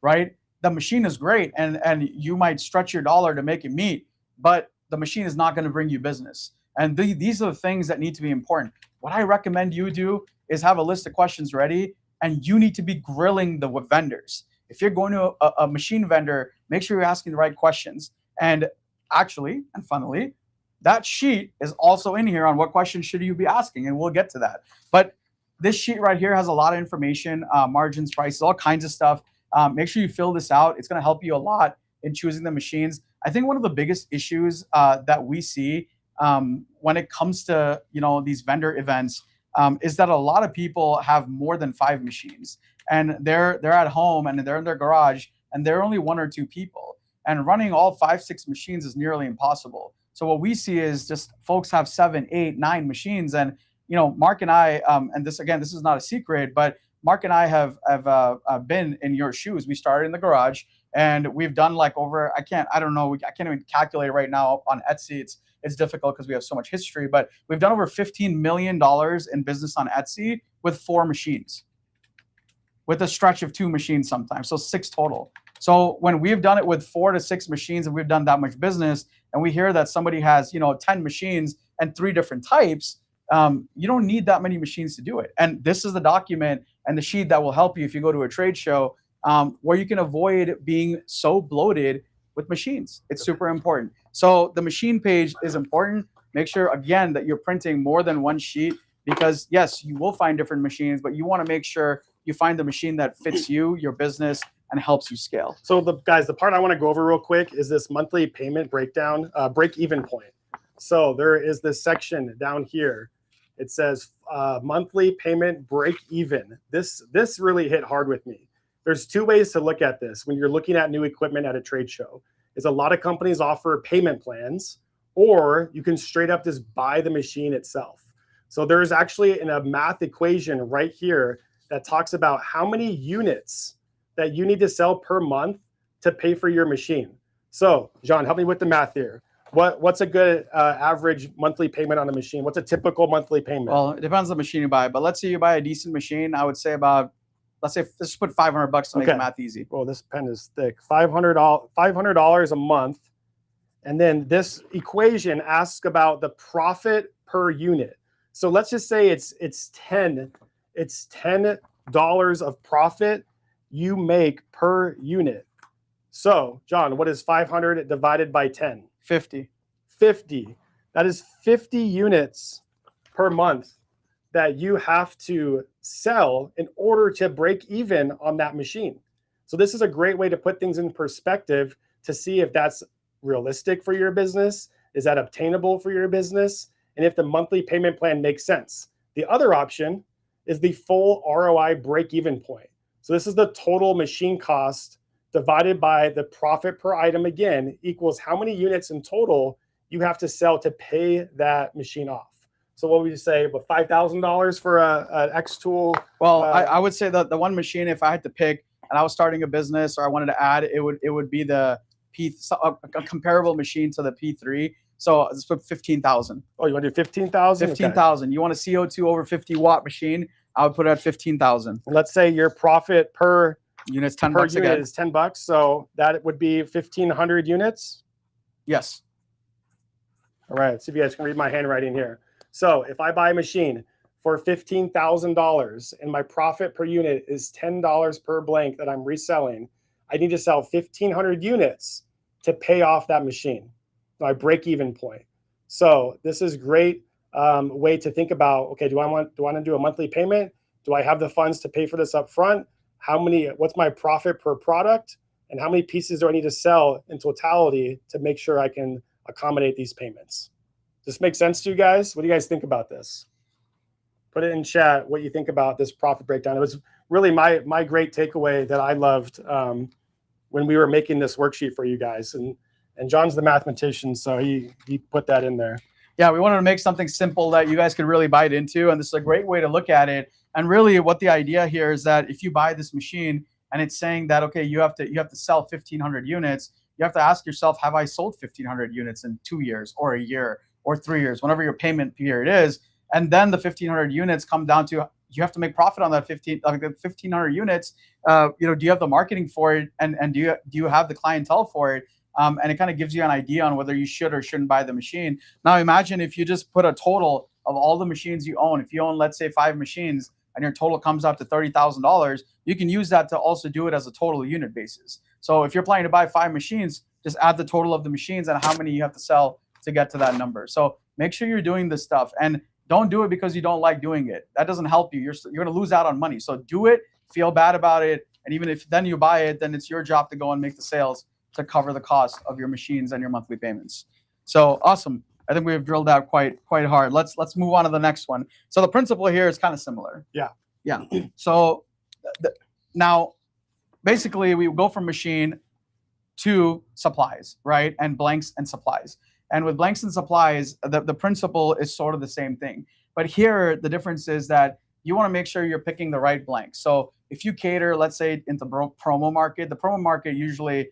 right? The machine is great, and you might stretch your dollar to make it meet, but the machine is not going to bring you business. And these are the things that need to be important. What I recommend you do is have a list of questions ready, and you need to be grilling the vendors. If you're going to a machine vendor, make sure you're asking the right questions. And actually, and funnily, that sheet is also in here on what questions should you be asking, and we'll get to that. But this sheet right here has a lot of information, margins, prices, all kinds of stuff. Make sure you fill this out. It's going to help you a lot in choosing the machines. I think one of the biggest issues that we see when it comes to these vendor events is that a lot of people have more than 5 machines, and they're at home and they're in their garage, and they're only 1 or 2 people, and running all 5, 6 machines is nearly impossible. So what we see is just folks have 7, 8, 9 machines, and Mark and I, and this is not a secret, but Mark and I have been in your shoes. We started in the garage, and we've done like over, I can't even calculate right now on Etsy. It's difficult because we have so much history, but we've done over $15 million in business on Etsy with 4 machines, with a stretch of 2 machines sometimes, so 6 total. So when we've done it with 4 to 6 machines and we've done that much business, and we hear that somebody has 10 machines and 3 different types, you don't need that many machines to do it. And this is the document and the sheet that will help you if you go to a trade show, where you can avoid being so bloated with machines. It's super important. So the machine page is important. Make sure, again, that you're printing more than 1 sheet, because yes, you will find different machines, but you want to make sure you find the machine that fits you, your business, and helps you scale. So guys, the part I want to go over real quick is this monthly payment breakdown, break-even point. So there is this section down here. It says monthly payment break-even. This really hit hard with me. There's two ways to look at this when you're looking at new equipment at a trade show. Is a lot of companies offer payment plans, or you can straight up just buy the machine itself. So there's actually a math equation right here that talks about how many units that you need to sell per month to pay for your machine. So John, help me with the math here. What's a good average monthly payment on a machine? What's a typical monthly payment? Well, it depends on the machine you buy, but let's say you buy a decent machine. I would say about, let's put $500 to make the math easy. Well, this pen is thick. $500 a month. And then this equation asks about the profit per unit. So let's just say it's $10 of profit you make per unit. So, John, what is 500 divided by 10? 50. 50. That is 50 units per month that you have to sell in order to break even on that machine. So this is a great way to put things in perspective to see if that's realistic for your business. Is that obtainable for your business? And if the monthly payment plan makes sense. The other option is the full ROI break-even point. So this is the total machine cost divided by the profit per item, again, equals how many units in total you have to sell to pay that machine off. So what would you say, about $5,000 for an X tool? Well, I would say that the one machine, if I had to pick and I was starting a business or I wanted to add, it would be the a comparable machine to the P3. So let's put 15,000. Oh, you want to do 15,000? 15,000. Okay. You want a CO2 over 50 watt machine? I would put it at 15,000. Let's say your profit per unit's $10 per unit again. is $10. So that would be 1,500 units. Yes. All right. See if you guys can read my handwriting here. So if I buy a machine for $15,000 and my profit per unit is $10 per blank that I'm reselling, I need to sell 1,500 units to pay off that machine, my break-even point. So this is great way to think about, okay, do I want to do a monthly payment? Do I have the funds to pay for this up front? What's my profit per product? And how many pieces do I need to sell in totality to make sure I can accommodate these payments? Does this make sense to you guys? What do you guys think about this? Put it in chat what you think about this profit breakdown. It was really my great takeaway that I loved when we were making this worksheet for you guys. And John's the mathematician, so he put that in there. Yeah, we wanted to make something simple that you guys could really bite into, and this is a great way to look at it. And really, what the idea here is that if you buy this machine and it's saying that, okay, you have to sell 1,500 units, you have to ask yourself, have I sold 1,500 units in 2 years or a year or 3 years, whenever your payment period is? And then the 1,500 units come down to, you have to make profit on that 1,500 units. Do you have the marketing for it, and do you have the clientele for it? And it kind of gives you an idea on whether you should or shouldn't buy the machine. Now imagine if you just put a total of all the machines you own. If you own, let's say, 5 machines and your total comes out to $30,000, you can use that to also do it as a total unit basis. So if you're planning to buy 5 machines, just add the total of the machines and how many you have to sell to get to that number. So make sure you're doing this stuff, and don't do it because you don't like doing it. That doesn't help you. You're going to lose out on money. So do it, feel bad about it, and even if then you buy it, then it's your job to go and make the sales to cover the cost of your machines and your monthly payments. So awesome. I think we've drilled out quite hard. Let's move on to the next one. So the principle here is kind of similar. Yeah. So now, basically, we go from machine to supplies, right? And blanks and supplies. And with blanks and supplies, the principle is sort of the same thing. But here, the difference is that you want to make sure you're picking the right blanks. So if you cater, let's say, into promo market, the promo market usually,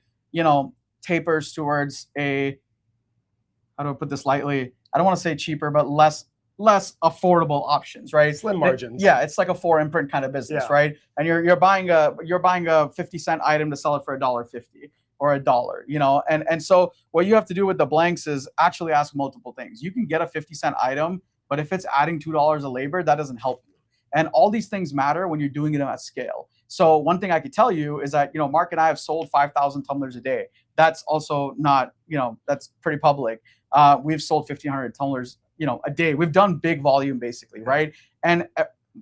tapers towards a, how do I put this lightly? I don't want to say cheaper, but less affordable options, right? Slim margins. It's like a 4-imprint kind of business, right? And you're buying a 50-cent item to sell it for $1.50 or $1, and so what you have to do with the blanks is actually ask multiple things. You can get a 50-cent item, but if it's adding $2 of labor, that doesn't help you. And all these things matter when you're doing it at scale. So one thing I could tell you is that, Mark and I have sold 5,000 tumblers a day. That's also not, that's pretty public. We've sold 1,500 tumblers, a day. We've done big volume basically, right? And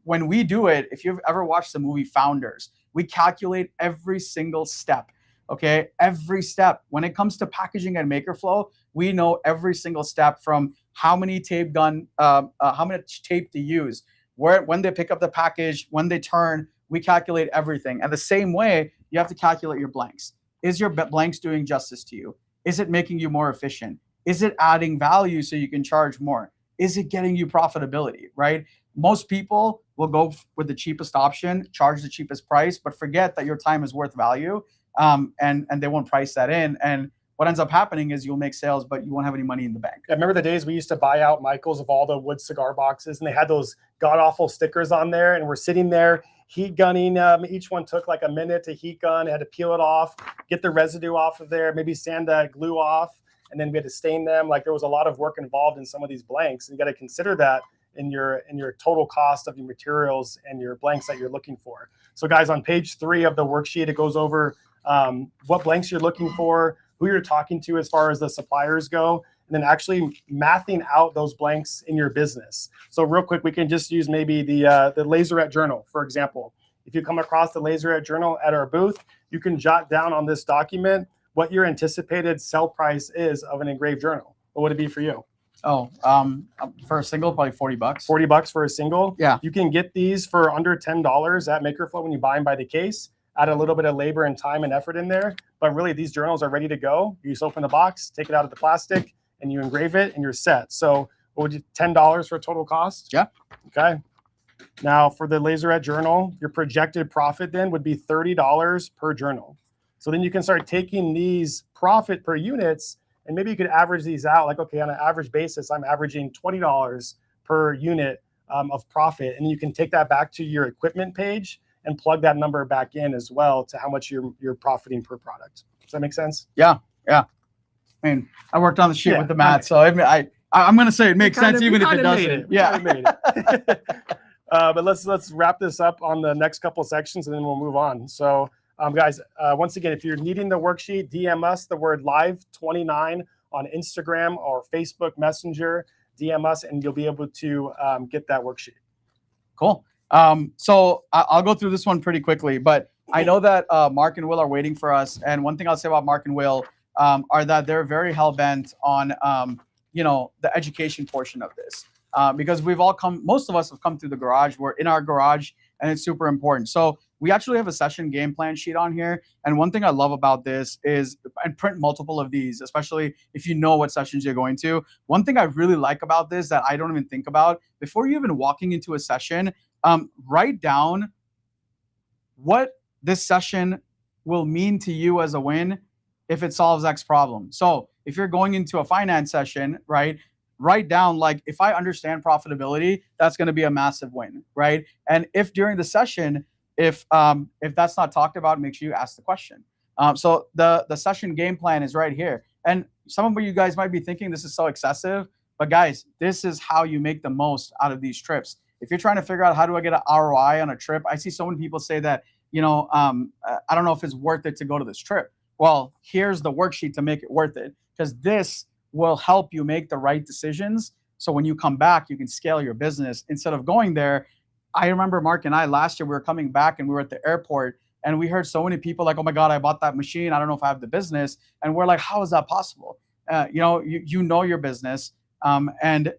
when we do it, if you've ever watched the movie Founders, we calculate every single step. Okay, every step. When it comes to packaging at MakerFlo, we know every single step, from how many tape gun, how much tape to use, when they pick up the package, when they turn, we calculate everything. And the same way, you have to calculate your blanks. Is your blanks doing justice to you? Is it making you more efficient? Is it adding value so you can charge more? Is it getting you profitability, right? Most people will go with the cheapest option, charge the cheapest price, but forget that your time is worth value, and they won't price that in. And what ends up happening is you'll make sales, but you won't have any money in the bank. I remember the days we used to buy out Michael's of all the wood cigar boxes, and they had those god-awful stickers on there, and we're sitting there heat gunning. Each one took like a minute to heat gun. Had to peel it off, get the residue off of there, maybe sand that glue off, and then we had to stain them. Like, there was a lot of work involved in some of these blanks, and you got to consider that in your total cost of your materials and your blanks that you're looking for. So guys, on page 3 of the worksheet, it goes over what blanks you're looking for, who you're talking to as far as the suppliers go, and then actually mathing out those blanks in your business. So real quick, we can just use maybe the Laserette journal, for example. If you come across the Laserette journal at our booth, you can jot down on this document what your anticipated sell price is of an engraved journal. What would it be for you? Oh, for a single, probably $40. $40 for a single. Yeah. You can get these for under $10 at MakerFlo when you buy them by the case. Add a little bit of labor and time and effort in there, but really these journals are ready to go. You just open the box, take it out of the plastic, and you engrave it, and you're set. So what would you, $10 for total cost? Yeah. Okay. Now for the Laserette journal, your projected profit then would be $30 per journal. So then you can start taking these profit per units, and maybe you could average these out. Like, okay, on an average basis, I'm averaging $20 per unit of profit. And you can take that back to your equipment page and plug that number back in as well to how much you're profiting per product. Does that make sense? Yeah. I mean, I worked on the sheet with the math, so I'm going to say it makes sense even if it doesn't. Yeah. But let's wrap this up on the next couple of sections, and then we'll move on. So, guys, once again, if you're needing the worksheet, DM us the word live29 on Instagram or Facebook Messenger. DM us, and you'll be able to get that worksheet. Cool. So I'll go through this one pretty quickly, but I know that Mark and Will are waiting for us. And one thing I'll say about Mark and Will are that they're very hell-bent on, the education portion of this. Because most of us have come through the garage. We're in our garage, and it's super important. So we actually have a session game plan sheet on here. And one thing I love about this is, and print multiple of these, especially if you know what sessions you're going to. One thing I really like about this that I don't even think about, before you even walking into a session, write down what this session will mean to you as a win if it solves X problem. So if you're going into a finance session, right, write down, like, if I understand profitability, that's going to be a massive win, right? And if during the session, if that's not talked about, make sure you ask the question. So the session game plan is right here. And some of you guys might be thinking this is so excessive, but guys, this is how you make the most out of these trips. If you're trying to figure out how do I get an ROI on a trip, I see so many people say that, I don't know if it's worth it to go to this trip. Well, here's the worksheet to make it worth it, because this will help you make the right decisions. So when you come back, you can scale your business instead of going there. I remember Mark and I last year, we were coming back and we were at the airport, and we heard so many people like, oh my God, I bought that machine. I don't know if I have the business. And we're like, how is that possible? You know your business, and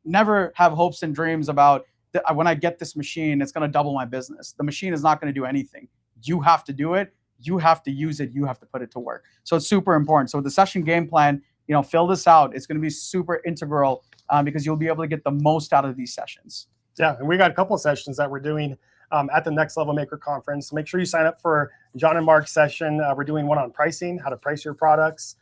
never have hopes and dreams about when I get this machine, it's going to double my business. The machine is not going to do anything. You have to do it. You have to use it. You have to put it to work. So it's super important. So the session game plan, fill this out. It's going to be super integral because you'll be able to get the most out of these sessions. Yeah, and we got a couple of sessions that we're doing at the Next Level Maker Conference. Make sure you sign up for John and Mark's session. We're doing one on pricing, how to price your products,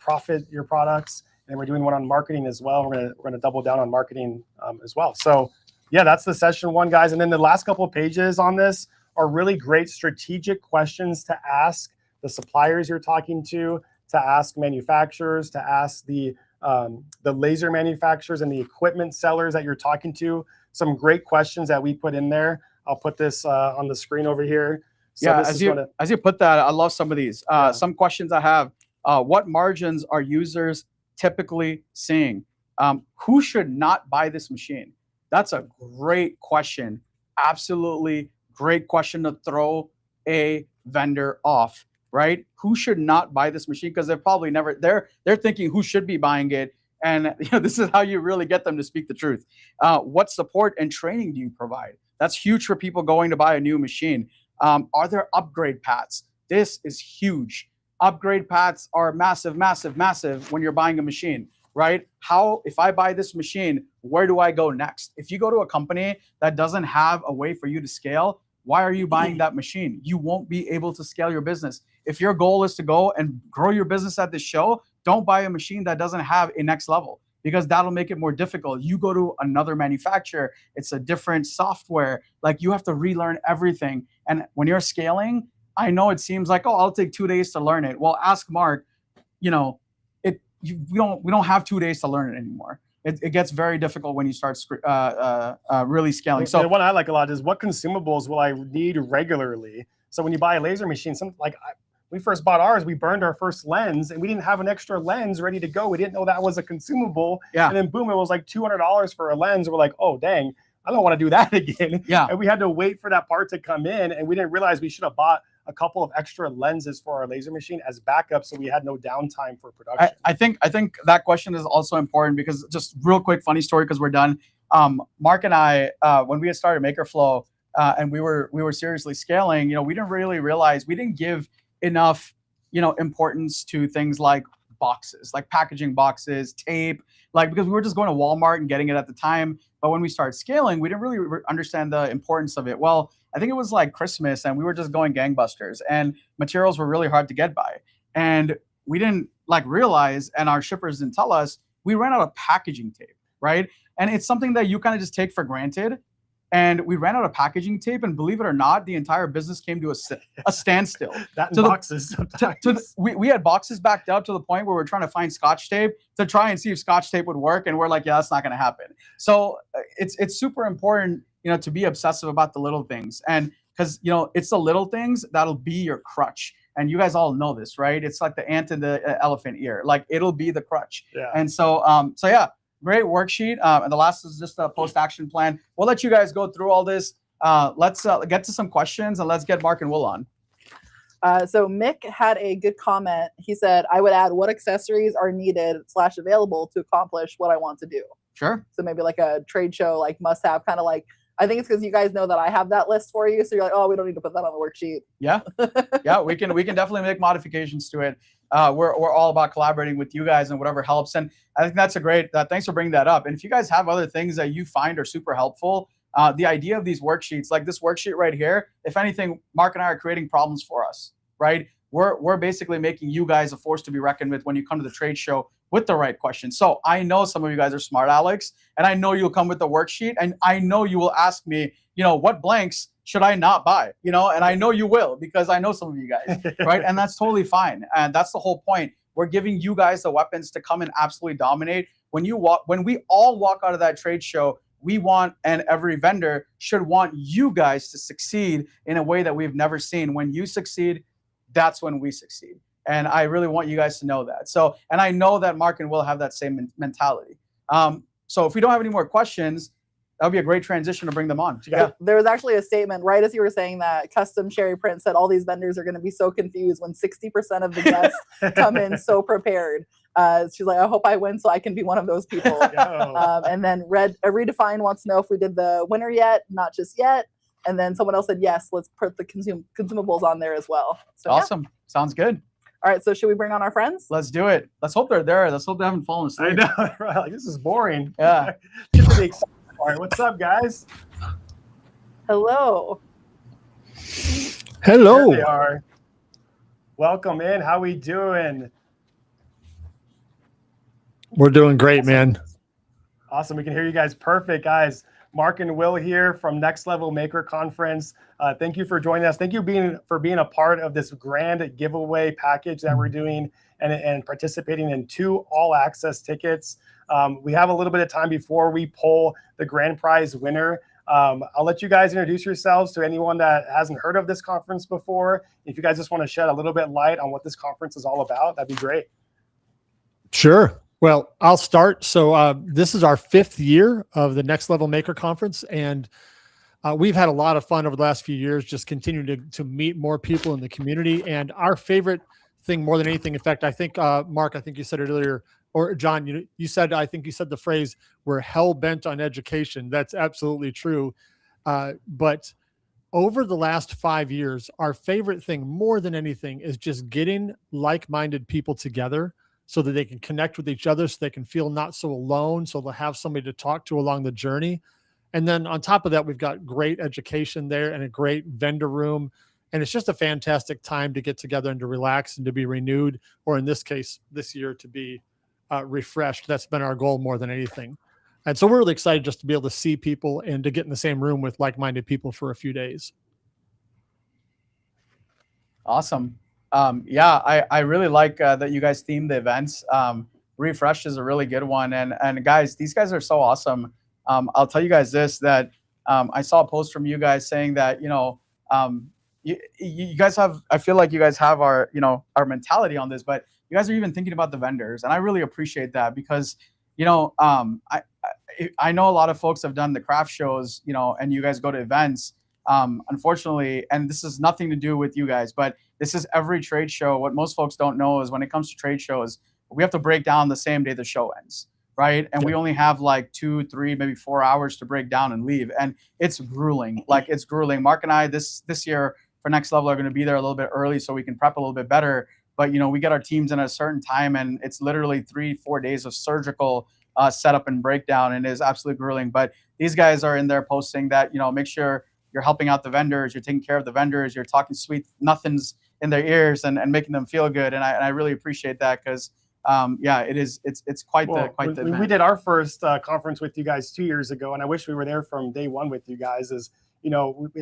profit your products, and we're doing one on marketing as well. We're gonna double down on marketing as well. So yeah, that's the session one, guys. And then the last couple of pages on this are really great strategic questions to ask the suppliers you're talking to ask manufacturers, to ask the laser manufacturers and the equipment sellers that you're talking to. Some great questions that we put in there. I'll put this on the screen over here. So yeah, as you put that, I love some of these. Some questions I have. What margins are users typically seeing? Who should not buy this machine? That's a great question. Absolutely great question to throw a vendor off, right? Who should not buy this machine? Because they're probably never, they're thinking who should be buying it. And this is how you really get them to speak the truth. What support and training do you provide? That's huge for people going to buy a new machine. Are there upgrade paths? This is huge. Upgrade paths are massive, massive, massive when you're buying a machine, right? If I buy this machine, where do I go next? If you go to a company that doesn't have a way for you to scale, why are you buying that machine? You won't be able to scale your business. If your goal is to go and grow your business at this show, don't buy a machine that doesn't have a next level, because that'll make it more difficult. You go to another manufacturer, it's a different software. Like, you have to relearn everything. And when you're scaling, I know it seems like, oh, I'll take 2 days to learn it. Well, ask Mark, we don't have 2 days to learn it anymore. It gets very difficult when you start really scaling. So the one I like a lot is, what consumables will I need regularly? So when you buy a laser machine, we first bought ours, we burned our first lens and we didn't have an extra lens ready to go. We didn't know that was a consumable. Yeah. And then boom, it was like $200 for a lens. We're like, oh, dang, I don't want to do that again. Yeah. And we had to wait for that part to come in, and we didn't realize we should have bought a couple of extra lenses for our laser machine as backup, so we had no downtime for production. I think that question is also important, because just real quick, funny story, because we're done. Mark and I, when we had started MakerFlo, and we were seriously scaling, we didn't really realize, we didn't give enough, importance to things like boxes, like packaging boxes, tape, because we were just going to Walmart and getting it at the time. But when we started scaling, we didn't really understand the importance of it. Well, I think it was like Christmas and we were just going gangbusters, and materials were really hard to get by. And we didn't realize, and our shippers didn't tell us, we ran out of packaging tape, right? And it's something that you kind of just take for granted. And we ran out of packaging tape, and believe it or not, the entire business came to a standstill. That in boxes sometimes. We had boxes backed up to the point where we're trying to find Scotch tape to try and see if Scotch tape would work, and we're like, yeah, that's not going to happen. So it's super important, to be obsessive about the little things, and because it's the little things that'll be your crutch. And you guys all know this, right? It's like the ant in the elephant ear. Like, it'll be the crutch. Yeah. And so yeah. Great worksheet. And the last is just a post-action plan. We'll let you guys go through all this. Let's get to some questions, and let's get Mark and Will on. So Mick had a good comment. He said, I would add what accessories are needed / available to accomplish what I want to do. Sure. So maybe like a trade show, must have, kind of like, I think it's because you guys know that I have that list for you. So you're like, oh, we don't need to put that on the worksheet. Yeah. Yeah, we can definitely make modifications to it. We're all about collaborating with you guys and whatever helps. And I think that's a great, thanks for bringing that up. And if you guys have other things that you find are super helpful, the idea of these worksheets, like this worksheet right here, if anything, Mark and I are creating problems for us, right? We're basically making you guys a force to be reckoned with when you come to the trade show with the right questions. So I know some of you guys are smart Alex, and I know you'll come with the worksheet, and I know you will ask me, what blanks should I not buy? And I know you will, because I know some of you guys, right? And that's totally fine. And that's the whole point. We're giving you guys the weapons to come and absolutely dominate. When we all walk out of that trade show, we want, and every vendor should want, you guys to succeed in a way that we've never seen. When you succeed, that's when we succeed. And I really want you guys to know that. So, and I know that Mark and Will have that same mentality. So if we don't have any more questions, that would be a great transition to bring them on. Yeah. There was actually a statement right as you were saying that Custom Cherry Print said all these vendors are going to be so confused when 60% of the guests come in so prepared. She's like, I hope I win so I can be one of those people. And then Redefine wants to know if we did the winner yet, not just yet. And then someone else said, yes, let's put the consumables on there as well. So, awesome. Yeah. Sounds good. All right. So should we bring on our friends? Let's do it. Let's hope they're there. Let's hope they haven't fallen asleep. I know. Right? Like, this is boring. Yeah. Get to the exciting part. What's up, guys? Hello. Hello. There they are. Welcome in. How we doing? We're doing great, man. Awesome. We can hear you guys perfect, guys. Mark and Will here from Next Level Maker Conference. Thank you for joining us. Thank you for being a part of this grand giveaway package that we're doing and participating in 2 all-access tickets. We have a little bit of time before we pull the grand prize winner. I'll let you guys introduce yourselves to anyone that hasn't heard of this conference before. If you guys just want to shed a little bit light on what this conference is all about, that'd be great. Sure. Well, I'll start. So this is our 5th year of the Next Level Maker Conference, and we've had a lot of fun over the last few years, just continuing to meet more people in the community. And our favorite thing more than anything, in fact, I think, Mark, I think you said it earlier, or John, you said, I think you said the phrase, we're hell bent on education. That's absolutely true. But over the last 5 years, our favorite thing more than anything is just getting like-minded people together so that they can connect with each other, so they can feel not so alone, so they'll have somebody to talk to along the journey. And then on top of that, we've got great education there and a great vendor room. And it's just a fantastic time to get together and to relax and to be renewed, or in this case, this year, to be refreshed. That's been our goal more than anything. And so we're really excited just to be able to see people and to get in the same room with like-minded people for a few days. Awesome. Yeah, I really like that you guys themed the events. Refresh is a really good one. And guys, these guys are so awesome. I'll tell you guys this, that I saw a post from you guys saying that, you guys have, I feel like you guys have our mentality on this, but you guys are even thinking about the vendors. And I really appreciate that because, I know a lot of folks have done the craft shows, and you guys go to events. Unfortunately, and this is nothing to do with you guys, but this is every trade show. What most folks don't know is when it comes to trade shows, we have to break down the same day the show ends, right? And we only have like 2, 3, maybe 4 hours to break down and leave. And it's grueling. Like, it's grueling. Mark and I this year for Next Level are going to be there a little bit early so we can prep a little bit better. But, we get our teams in at a certain time, and it's literally 3-4 days of surgical setup and breakdown, and it is absolutely grueling. But these guys are in there posting that, make sure you're helping out the vendors, you're taking care of the vendors, you're talking sweet nothings in their ears and making them feel good. And I really appreciate that because it's quite the event. We did our first conference with you guys 2 years ago, and I wish we were there from day one with you guys. There's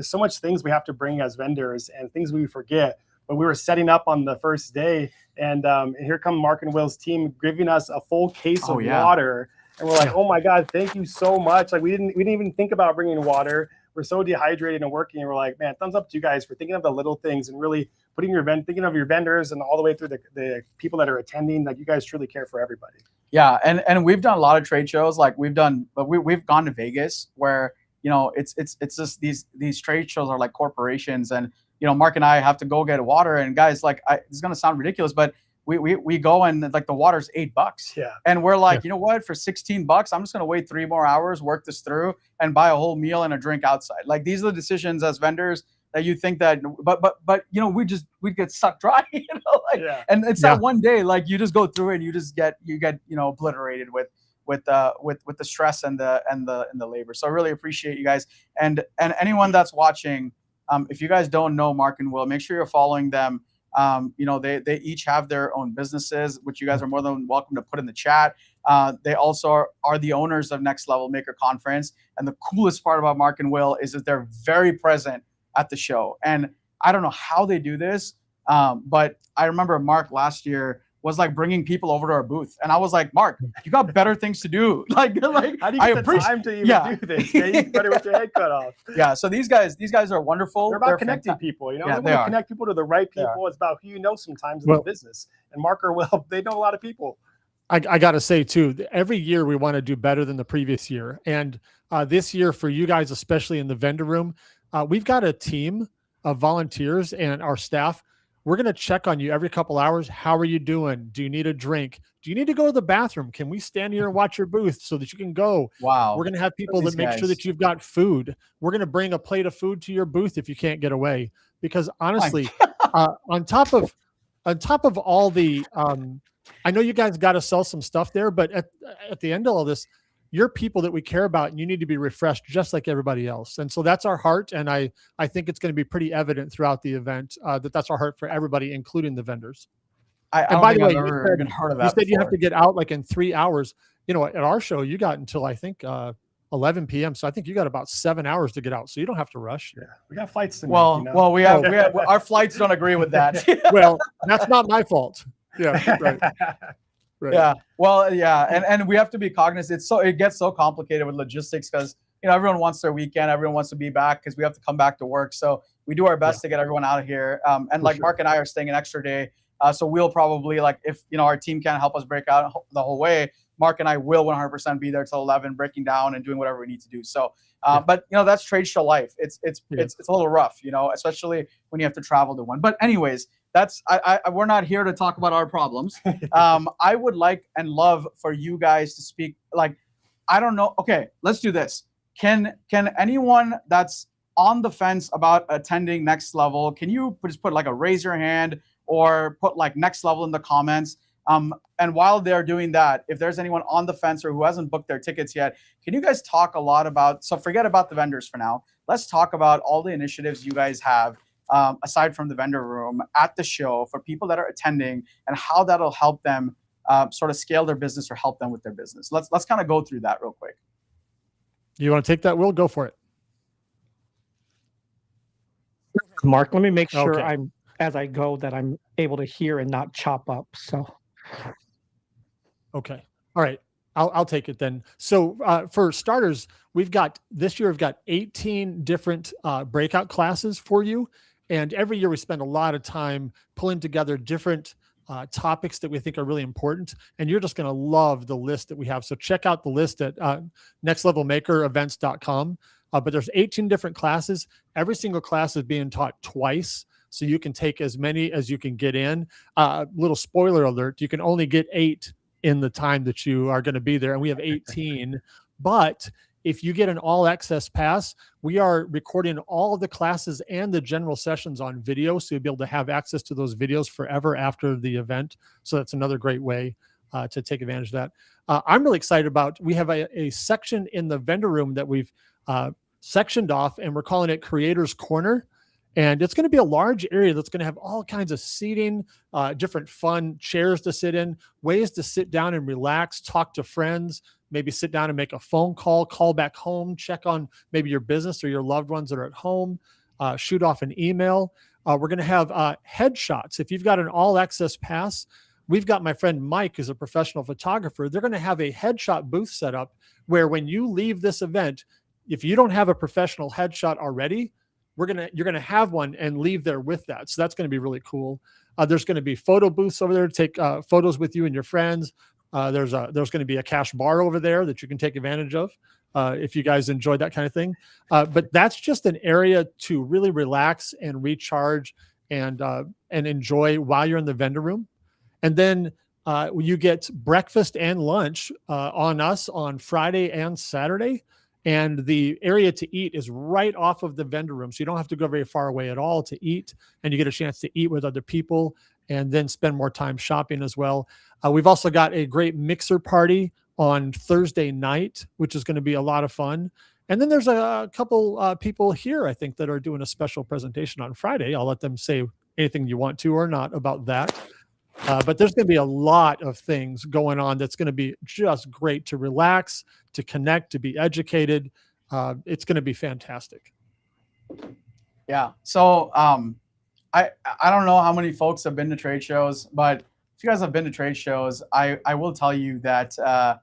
so much things we have to bring as vendors and things we forget. But we were setting up on the first day, and here come Mark and Will's team giving us a full case of water, and we're like, "Oh my God, thank you so much!" Like we didn't even think about bringing water. We're so dehydrated and working, and we're like, "Man, thumbs up to you guys for thinking of the little things and really thinking of your vendors and all the way through the people that are attending. Like, you guys truly care for everybody." Yeah, and we've done a lot of trade shows. Like we've gone to Vegas where it's just these trade shows are like corporations, and Mark and I have to go get water, and guys, like, it's gonna sound ridiculous, but we go and like the water's $8. Yeah. And we're like, you know what, for $16, I'm just gonna wait 3 more hours, work this through, and buy a whole meal and a drink outside. Like, these are the decisions as vendors that you think that, but we get sucked dry, and it's that one day, like, you just go through it and you get obliterated with the stress and the labor. So I really appreciate you guys, and anyone that's watching. If you guys don't know Mark and Will, make sure you're following them. They each have their own businesses, which you guys are more than welcome to put in the chat. They also are the owners of Next Level Maker Conference. And the coolest part about Mark and Will is that they're very present at the show. And I don't know how they do this, but I remember Mark last year was like bringing people over to our booth, and I was like, "Mark, you got better things to do." Like how do you get the time to even do this? You better with your head cut off. Yeah. So these guys are wonderful. They're about connecting people. They want to connect people to the right people. It's about who sometimes in the business. And Mark or Will, they know a lot of people. I got to say too, every year we want to do better than the previous year, and this year for you guys, especially in the vendor room, we've got a team of volunteers and our staff. We're going to check on you every couple hours. How are you doing? Do you need a drink? Do you need to go to the bathroom? Can we stand here and watch your booth so that you can go? Wow. We're going to have people that make sure that you've got food. We're going to bring a plate of food to your booth if you can't get away. Because honestly, on top of all the, I know you guys got to sell some stuff there, but at the end of all this, you're people that we care about, and you need to be refreshed just like everybody else. And so that's our heart. And I think it's going to be pretty evident throughout the event that's our heart for everybody, including the vendors. And by the way, you said you have to get out like in 3 hours. At our show, you got until I think 11 p.m. So I think you got about 7 hours to get out. So you don't have to rush. Yeah, we got flights to make. Well, we have our flights don't agree with that. Well, that's not my fault. Yeah, right. Right. Yeah. Well, yeah. And we have to be cognizant. It gets so complicated with logistics because, everyone wants their weekend. Everyone wants to be back because we have to come back to work. So we do our best to get everyone out of here. And like Mark and I are staying an extra day So we'll probably, like, if our team can't help us break out the whole way, Mark and I will 100% be there till 11, breaking down and doing whatever we need to do. So, but that's trade show life. It's a little rough, especially when you have to travel to one. But anyways, that's we're not here to talk about our problems. I would like and love for you guys to speak. Like, I don't know. Okay, let's do this. Can anyone that's on the fence about attending Next Level, can you just put like a raise your hand or put like Next Level in the comments? And while they're doing that, if there's anyone on the fence or who hasn't booked their tickets yet, can you guys talk a lot about, so forget about the vendors for now. Let's talk about all the initiatives you guys have aside from the vendor room at the show for people that are attending and how that'll help them sort of scale their business or help them with their business. Let's kind of go through that real quick. You want to take that, Will? Go for it. Mark, let me make sure Okay. as I go, that I'm able to hear and not chop up. So, Okay. All right. I'll take it then. So for starters, this year we've got 18 different breakout classes for you. And every year we spend a lot of time pulling together different topics that we think are really important. And you're just going to love the list that we have. So check out the list at nextlevelmakerevents.com. But there's 18 different classes. Every single class is being taught twice. So you can take as many as you can get in. Little spoiler alert, you can only get 8 in the time that you are going to be there. And we have 18. But if you get an all access pass, we are recording all the classes and the general sessions on video. So you'll be able to have access to those videos forever after the event. So that's another great way to take advantage of that. I'm really excited about, we have a section in the vendor room that we've sectioned off, and we're calling it Creators Corner. And it's going to be a large area that's going to have all kinds of seating, different fun chairs to sit in, ways to sit down and relax, talk to friends, maybe sit down and make a phone call, call back home, check on maybe your business or your loved ones that are at home, shoot off an email. We're going to have headshots. If you've got an all access pass, we've got my friend Mike, who's a professional photographer. They're going to have a headshot booth set up where when you leave this event, if you don't have a professional headshot already, you're gonna have one and leave there with that. So that's going to be really cool. There's going to be photo booths over there to take photos with you and your friends. There's going to be a cash bar over there that you can take advantage of if you guys enjoy that kind of thing. But that's just an area to really relax and recharge and enjoy while you're in the vendor room. And then you get breakfast and lunch on us on Friday and Saturday. And the area to eat is right off of the vendor room. So you don't have to go very far away at all to eat. And you get a chance to eat with other people and then spend more time shopping as well. We've also got a great mixer party on Thursday night, which is going to be a lot of fun. And then there's a couple people here, I think, that are doing a special presentation on Friday. I'll let them say anything you want to or not about that. But there's going to be a lot of things going on that's going to be just great to relax, to connect, to be educated. It's going to be fantastic. Yeah. So I don't know how many folks have been to trade shows, but if you guys have been to trade shows, I will tell you that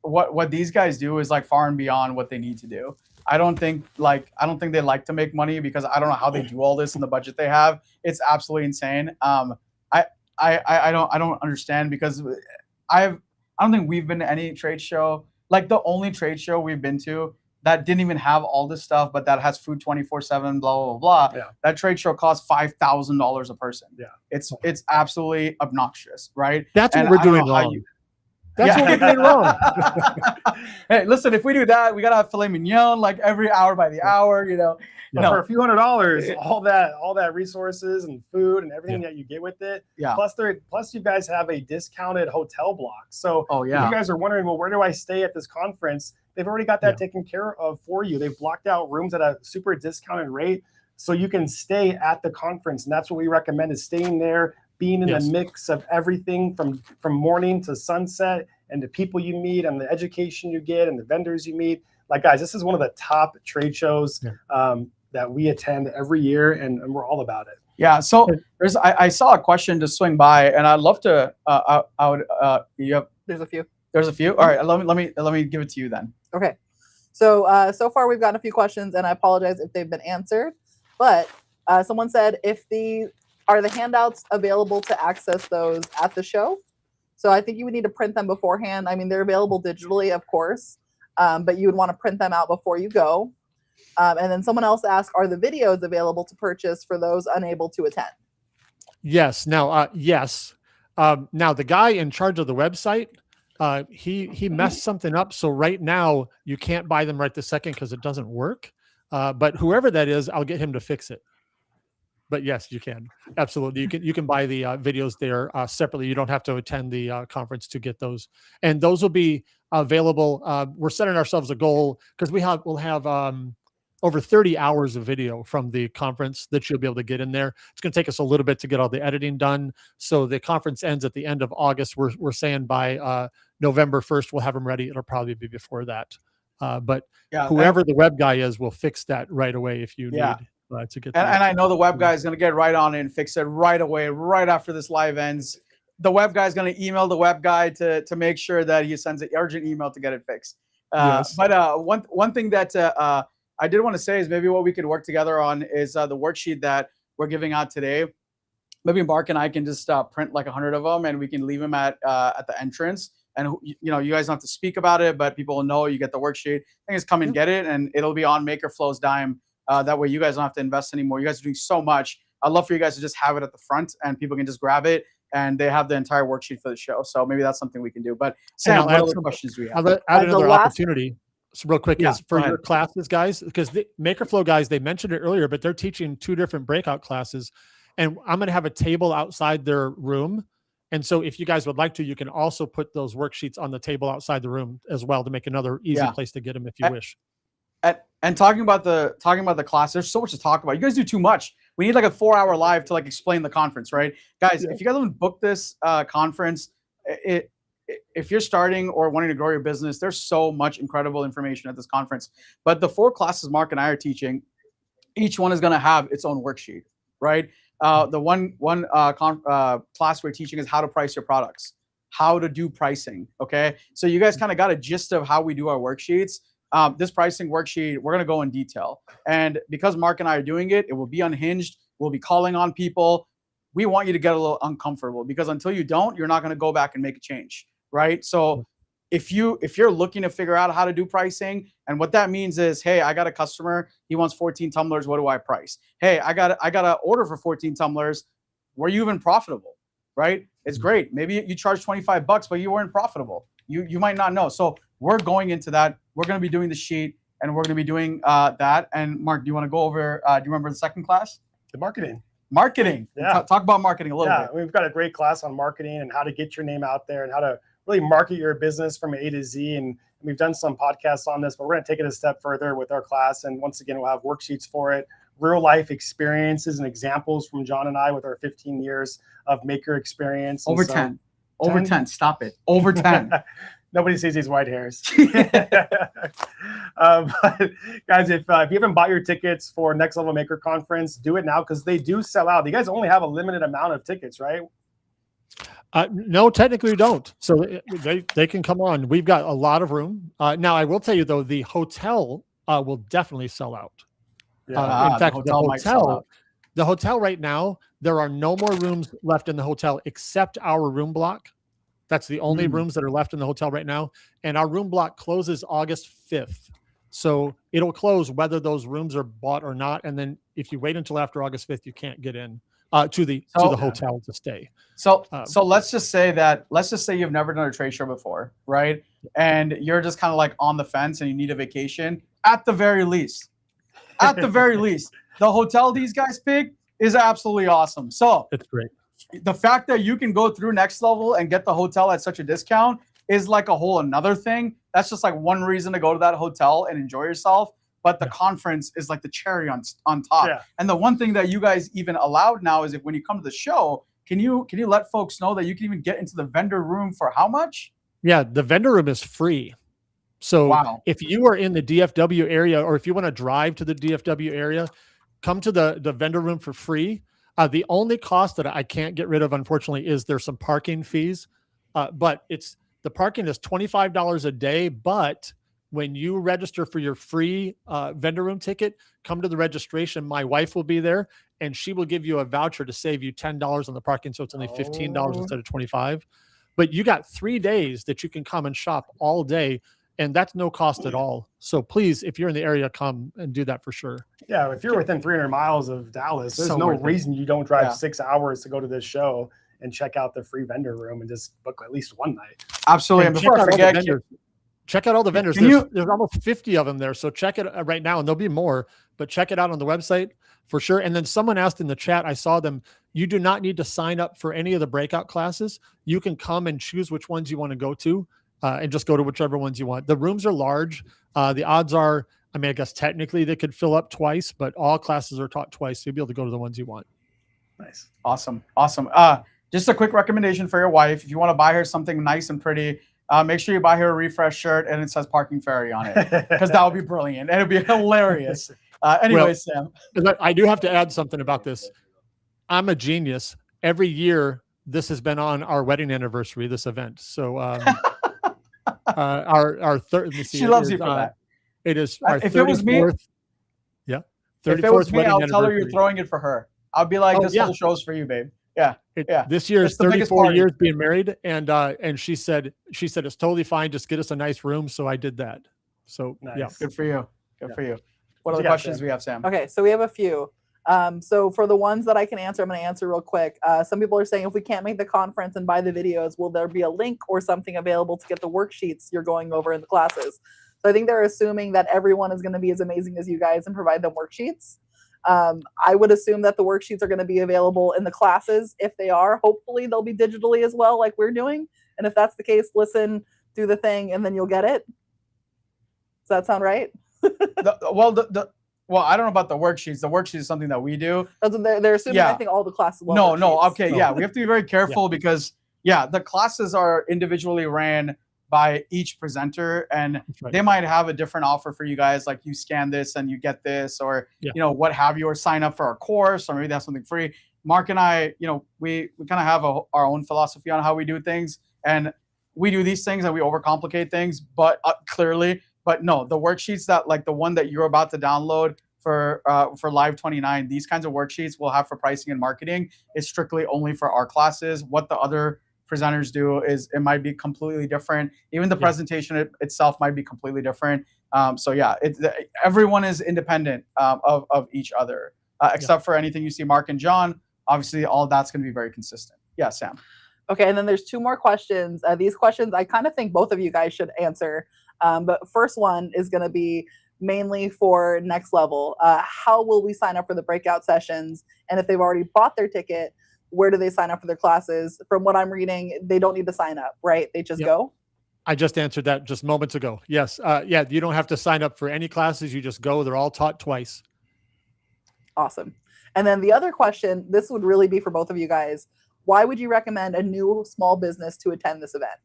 what these guys do is like far and beyond what they need to do. I don't think they like to make money, because I don't know how they do all this in the budget they have. It's absolutely insane. I don't understand, because I don't think we've been to any trade show. Like, the only trade show we've been to that didn't even have all this stuff, but that has food 24/7, blah blah blah. Yeah. That trade show costs $5,000 a person. Yeah. It's absolutely obnoxious, right? That's And what we're I don't doing know how wrong. That's Yeah. what we're doing wrong. Hey, listen, if we do that, we gotta have filet mignon like every hour by the hour, But No. for a few $100s, all that resources and food and everything that you get with it. Yeah. Plus you guys have a discounted hotel block. So Oh, if yeah. you guys are wondering, well, where do I stay at this conference? They've already got that taken care of for you. They've blocked out rooms at a super discounted rate, so you can stay at the conference. And that's what we recommend, is staying there, being in the mix of everything from morning to sunset, and the people you meet and the education you get and the vendors you meet. Like, guys, this is one of the top trade shows that we attend every year, and we're all about it. Yeah. So I saw a question just swing by, and I'd love to. There's a few. There's a few. All right. Let me give it to you then. Okay. So far we've gotten a few questions, and I apologize if they've been answered. But someone said, if the Are the handouts available to access those at the show? So I think you would need to print them beforehand. I mean, they're available digitally, of course, but you would want to print them out before you go. And then someone else asked, are the videos available to purchase for those unable to attend? Yes. Now, yes. Now the guy in charge of the website, he messed something up. So right now you can't buy them right this second because it doesn't work. But whoever that is, I'll get him to fix it. But yes, you can. Absolutely. You can buy the videos there separately. You don't have to attend the conference to get those. And those will be available. We're setting ourselves a goal because we'll have over 30 hours of video from the conference that you'll be able to get in there. It's going to take us a little bit to get all the editing done. So the conference ends at the end of August. We're saying by November 1st, we'll have them ready. It'll probably be before that. But Yeah, whoever the web guy is will fix that right away if you Yeah. need to get. and I know the web guy is going to get right on it and fix it right away, right after this live ends. The web guy is going to email the web guy to make sure that he sends an urgent email to get it fixed. Yes. But one thing that I did want to say is maybe what we could work together on is the worksheet that we're giving out today. Maybe Mark and I can just print like 100 of them, and we can leave them at the entrance. And you guys don't have to speak about it, but people will know you get the worksheet. I think just come and get it, and it'll be on MakerFlo's dime. That way you guys don't have to invest anymore. You guys are doing so much. I'd love for you guys to just have it at the front, and people can just grab it, and they have the entire worksheet for the show. So maybe that's something we can do. But Sam, what other questions do we have? I'll add another last- opportunity. So real quick, Yeah, is for go your ahead. classes, guys, because the MakerFlo guys, they mentioned it earlier, but they're teaching 2 different breakout classes, and I'm going to have a table outside their room. And so if you guys would like to, you can also put those worksheets on the table outside the room as well to make another easy Yeah. place to get them if you wish. And talking about the class, there's so much to talk about. You guys do too much. We need like a 4-hour live to like explain the conference, right? Guys, if you guys haven't booked this conference, if you're starting or wanting to grow your business, there's so much incredible information at this conference. But the 4 classes Mark and I are teaching, each one is going to have its own worksheet, right? The one class we're teaching is how to price your products, how to do pricing. Okay, so you guys kind of got a gist of how we do our worksheets. This pricing worksheet, we're going to go in detail. And because Mark and I are doing it, it will be unhinged. We'll be calling on people. We want you to get a little uncomfortable, because until you don't, you're not going to go back and make a change, right? So if you're looking to figure out how to do pricing, and what that means is, hey, I got a customer, he wants 14 tumblers. What do I price? Hey, I got an order for 14 tumblers. Were you even profitable, right? It's great. Maybe you charge $25, but you weren't profitable. You might not know. So we're going into that. We're going to be doing the sheet, and we're going to be doing that. And Mark, do you want to go over, do you remember the second class? The marketing. Marketing. Yeah. Talk about marketing a little bit. We've got a great class on marketing and how to get your name out there and how to really market your business from A to Z. And we've done some podcasts on this, but we're going to take it a step further with our class. And once again, we'll have worksheets for it, real life experiences and examples from John and I with our 15 years of maker experience. Over so, 10. Over 10. Stop it. Over 10. Nobody sees these white hairs. But guys, if you haven't bought your tickets for Next Level Maker Conference, do it now, because they do sell out. You guys only have a limited amount of tickets, right? No, technically we don't. So they can come on. We've got a lot of room. Now, I will tell you, though, the hotel will definitely sell out. In fact, the hotel right now, there are no more rooms left in the hotel except our room block. That's the only rooms that are left in the hotel right now. And our room block closes August 5th. So it'll close whether those rooms are bought or not. And then if you wait until after August 5th, you can't get in to the hotel to stay. So let's just say you've never done a trade show before, right? And you're just kind of like on the fence and you need a vacation. At the very least, the hotel these guys pick is absolutely awesome. So it's great. The fact that you can go through Next Level and get the hotel at such a discount is like a whole another thing. That's just like one reason to go to that hotel and enjoy yourself. But the conference is like the cherry on top. Yeah. And the one thing that you guys even allowed now is, if when you come to the show, can you let folks know that you can even get into the vendor room for how much? Yeah, the vendor room is free. So if you are in the DFW area, or if you want to drive to the DFW area, come to the vendor room for free. The only cost that I can't get rid of, unfortunately, is there's some parking fees. But the parking is $25 a day, but when you register for your free vendor room ticket, come to the registration. My wife will be there, and she will give you a voucher to save you $10 on the parking. So it's only $15 instead of $25. But you got 3 days that you can come and shop all day, and that's no cost at all. So please, if you're in the area, come and do that for sure. Yeah, if you're within 300 miles of Dallas, there's So no worth it. reason you don't drive 6 hours to go to this show and check out the free vendor room and just book at least one night. Absolutely. And before I forget, check out all the vendors. There's almost 50 of them there. So check it right now, and there'll be more, but check it out on the website for sure. And then someone asked in the chat, I saw them, you do not need to sign up for any of the breakout classes. You can come and choose which ones you want to go to and just go to whichever ones you want. The rooms are large. The odds are, I mean, I guess technically they could fill up twice, but all classes are taught twice. So you'll be able to go to the ones you want. Nice. Awesome. Awesome. Just a quick recommendation for your wife. If you want to buy her something nice and pretty, make sure you buy her a refresh shirt and it says Parking Fairy on it, because that would be brilliant and it'd be hilarious. Anyway, Sam. I do have to add something about this. I'm a genius. Every year, this has been on our wedding anniversary, this event. So our third, she loves you for that. It is our if it was me, 34th if it was me, wedding I'll tell her you're anniversary. throwing it for her. I'll be like, this whole show's for you, babe. Yeah. This year is It's the biggest 34 party. years being married, and she said it's totally fine. Just get us a nice room. So I did that. So Nice. yeah, Good for you. Good for you. What What other you got, questions Sam? do we have, Sam? Okay, so we have a few. So for the ones that I can answer, I'm going to answer real quick. Some people are saying, if we can't make the conference and buy the videos, will there be a link or something available to get the worksheets you're going over in the classes? So I think they're assuming that everyone is going to be as amazing as you guys and provide them worksheets. I would assume that the worksheets are going to be available in the classes. If they are, hopefully they'll be digitally as well, like we're doing. And if that's the case, listen, do the thing, and then you'll get it. Does that sound right? Well, I don't know about the worksheets. The worksheet is something that we do. That's what they're assuming. Yeah. I think all the classes. will No, have no. worksheets. Okay, yeah. We have to be very careful because, the classes are individually ran by each presenter, and right. they might have a different offer for you guys, like you scan this and you get this, or what have you, or sign up for our course, or maybe they have something free. Mark and I, we kind of have our own philosophy on how we do things, and we do these things and we overcomplicate things, but no, the worksheets that, like the one that you're about to download for Live 29, these kinds of worksheets we'll have for pricing and marketing is strictly only for our classes. What the other presenters do is it might be completely different. Even the presentation itself might be completely different. Everyone is independent of each other, except for anything you see Mark and John. Obviously, all that's going to be very consistent. Yeah, Sam. Okay, and then there's two more questions. These questions I kind of think both of you guys should answer. But first one is going to be mainly for Next Level. How will we sign up for the breakout sessions? And if they've already bought their ticket, where do they sign up for their classes? From what I'm reading, they don't need to sign up, right? They just go? I just answered that just moments ago. Yes. You don't have to sign up for any classes. You just go. They're all taught twice. Awesome. And then the other question, this would really be for both of you guys. Why would you recommend a new small business to attend this event?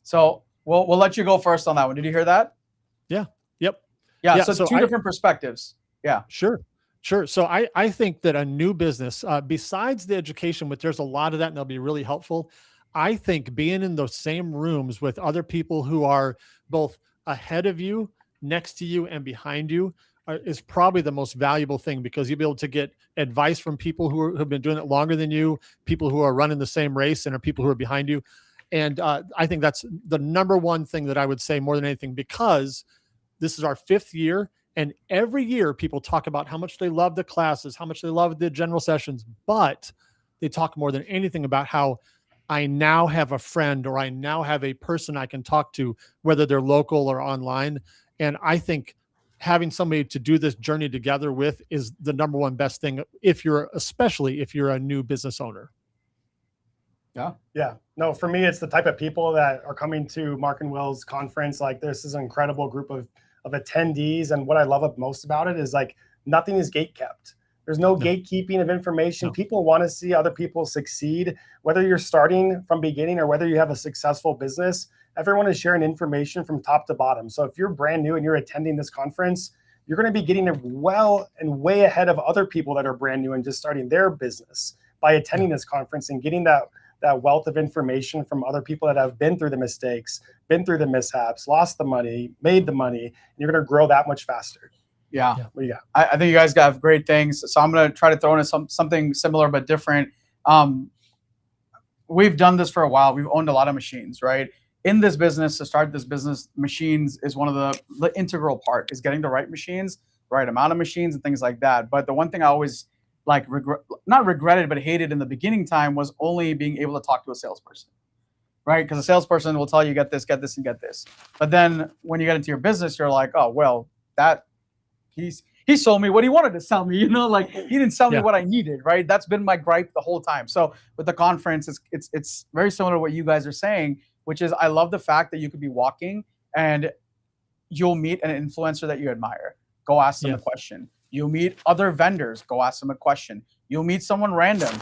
So we'll let you go first on that one. Did you hear that? Yeah. Yep. Yeah. So two different perspectives. Yeah. Sure. So I think that a new business, besides the education, which there's a lot of that and they'll be really helpful. I think being in those same rooms with other people who are both ahead of you, next to you, and behind you is probably the most valuable thing, because you'll be able to get advice from people who have been doing it longer than you, people who are running the same race and are people who are behind you. And I think that's the number one thing that I would say more than anything, because this is our 5th year. And every year people talk about how much they love the classes, how much they love the general sessions, but they talk more than anything about how I now have a friend, or I now have a person I can talk to, whether they're local or online. And I think having somebody to do this journey together with is the number one best thing, especially if you're a new business owner. Yeah. No, for me, it's the type of people that are coming to Mark and Will's conference. Like, this is an incredible group of attendees. And what I love most about it is, like, nothing is gate kept. There's no gatekeeping of information. People want to see other people succeed, whether you're starting from beginning or whether you have a successful business. Everyone is sharing information from top to bottom. So if you're brand new and you're attending this conference, you're going to be getting it well and way ahead of other people that are brand new and just starting their business by attending this conference and getting that that wealth of information from other people that have been through the mistakes, been through the mishaps, lost the money, made the money, and you're going to grow that much faster. Yeah. What do you got? I think you guys got great things. So I'm going to try to throw in something similar but different. We've done this for a while. We've owned a lot of machines, right? In this business, to start this business, machines is one of the integral part, is getting the right machines, right amount of machines and things like that. But the one thing I always not regretted, but hated in the beginning time was only being able to talk to a salesperson, right? Because a salesperson will tell you, get this, and get this. But then when you get into your business, you're like, oh, well, he sold me what he wanted to sell me, you know, like he didn't sell me what I needed, right? That's been my gripe the whole time. So with the conference, it's very similar to what you guys are saying, which is I love the fact that you could be walking and you'll meet an influencer that you admire. Go ask them a question. You'll meet other vendors. Go ask them a question. You'll meet someone random.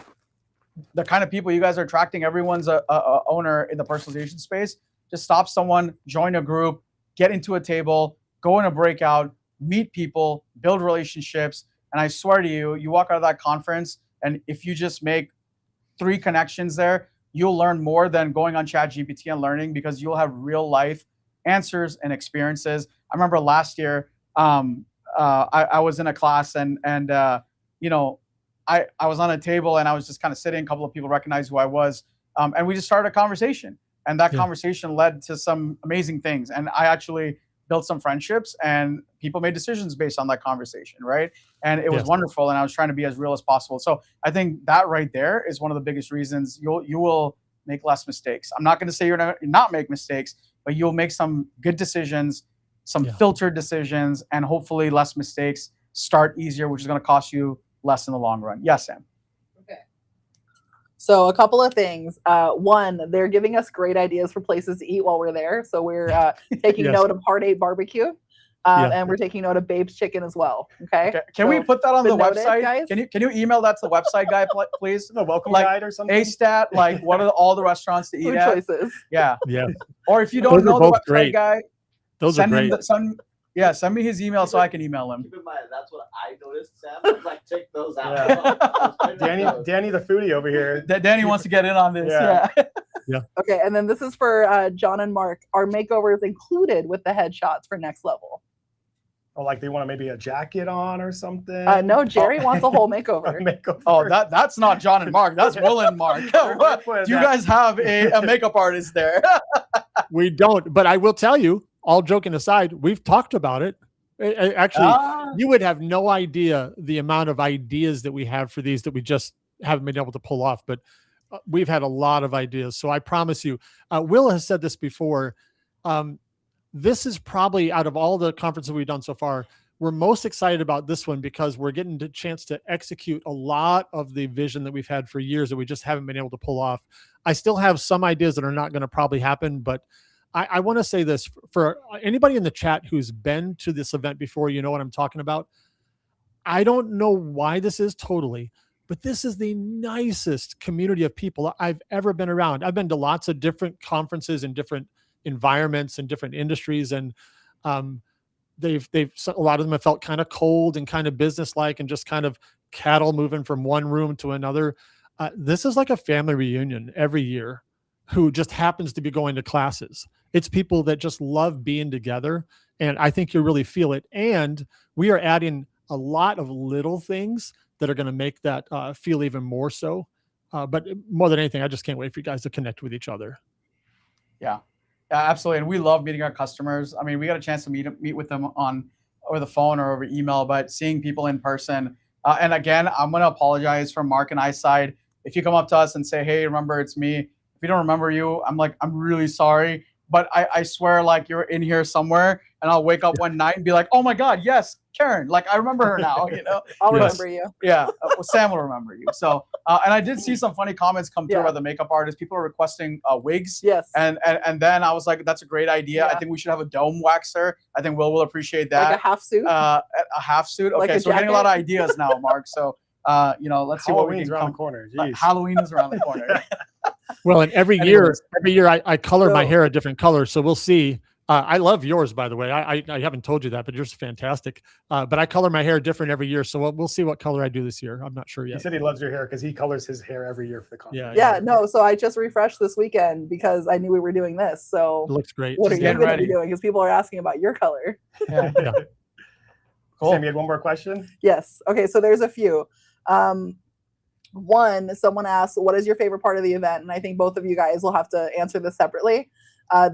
The kind of people you guys are attracting, everyone's a owner in the personalization space. Just stop someone, join a group, get into a table, go in a breakout, meet people, build relationships. And I swear to you, you walk out of that conference, and if you just make 3 connections there, you'll learn more than going on ChatGPT and learning, because you'll have real life answers and experiences. I remember last year, I was in a class and you know, I was on a table and I was just kind of sitting. A couple of people recognized who I was, and we just started a conversation. And that conversation led to some amazing things. And I actually built some friendships, and people made decisions based on that conversation, right? And it was wonderful. And I was trying to be as real as possible. So I think that right there is one of the biggest reasons you will make less mistakes. I'm not going to say you're not make mistakes, but you'll make some good decisions, some filtered decisions, and hopefully less mistakes, start easier, which is going to cost you less in the long run. Yes, Sam. Okay. So a couple of things. One, they're giving us great ideas for places to eat while we're there. So we're taking note of Part 8 barbecue, and we're taking note of Babe's Chicken as well. Okay. Can we put that on the website, guys? Can you email that to the website guy, please? The welcome guide or something. A-stat, like what are all the restaurants to eat Food at? choices. Yeah. Yeah. Or if you don't know the website great. guy, Those are great. Send me his email so I can email him. Keep in mind, that's what I noticed, Sam. I was like, check those out. Danny the foodie over here. Danny wants to get in on this. Yeah. Okay, and then this is for John and Mark. Are makeovers included with the headshots for next level? Oh, like they want maybe a jacket on or something? No, Jerry wants a whole makeover. Oh, that's not John and Mark. That's Will and Mark. Do you guys have a makeup artist there? We don't, but I will tell you, all joking aside, we've talked about it. Actually, you would have no idea the amount of ideas that we have for these that we just haven't been able to pull off, but we've had a lot of ideas. So I promise you, Will has said this before. This is probably, out of all the conferences we've done so far, we're most excited about this one because we're getting the chance to execute a lot of the vision that we've had for years that we just haven't been able to pull off. I still have some ideas that are not going to probably happen, but I want to say this for anybody in the chat who's been to this event before, you know what I'm talking about. I don't know why this is totally, but this is the nicest community of people I've ever been around. I've been to lots of different conferences in different environments and different industries, and they've a lot of them have felt kind of cold and kind of businesslike and just kind of cattle moving from one room to another. This is like a family reunion every year who just happens to be going to classes. It's people that just love being together, and I think you really feel it. And we are adding a lot of little things that are going to make that feel even more so. But more than anything, I just can't wait for you guys to connect with each other. Yeah, absolutely. And we love meeting our customers. I mean, we got a chance to meet with them over the phone or over email, but seeing people in person. And again, I'm going to apologize from Mark and I's side. If you come up to us and say, hey, remember, it's me. If we don't remember you, I'm really sorry. But I swear, like, you're in here somewhere, and I'll wake up one night and be like, oh my God, yes, Karen. Like, I remember her now, you know? I'll remember you. Yeah, well, Sam will remember you. So, and I did see some funny comments come through about the makeup artist. People are requesting wigs. Yes. And then I was like, that's a great idea. I think we should have a dome waxer. I think Will appreciate that. Like a half suit? A half suit. Okay, like so we're getting a lot of ideas now, Mark. So, let's see what we can around the corner. Halloween is around the corner. Well, and every year I color my hair a different color. So we'll see I love yours, by the way. I haven't told you that, but yours is fantastic. But I color my hair different every year, so we'll see what color I do this year. I'm not sure He yet. said he loves your hair because he colors his hair every year for the conference. Yeah, no. So I just refreshed this weekend because I knew we were doing this. So It looks great. what are Just you getting going to be ready. doing? Because people are asking about your color. Yeah. Yeah. Cool. Sam, you had one more question? Yes. Okay. So there's a few. One, someone asked, what is your favorite part of the event? And I think both of you guys will have to answer this separately.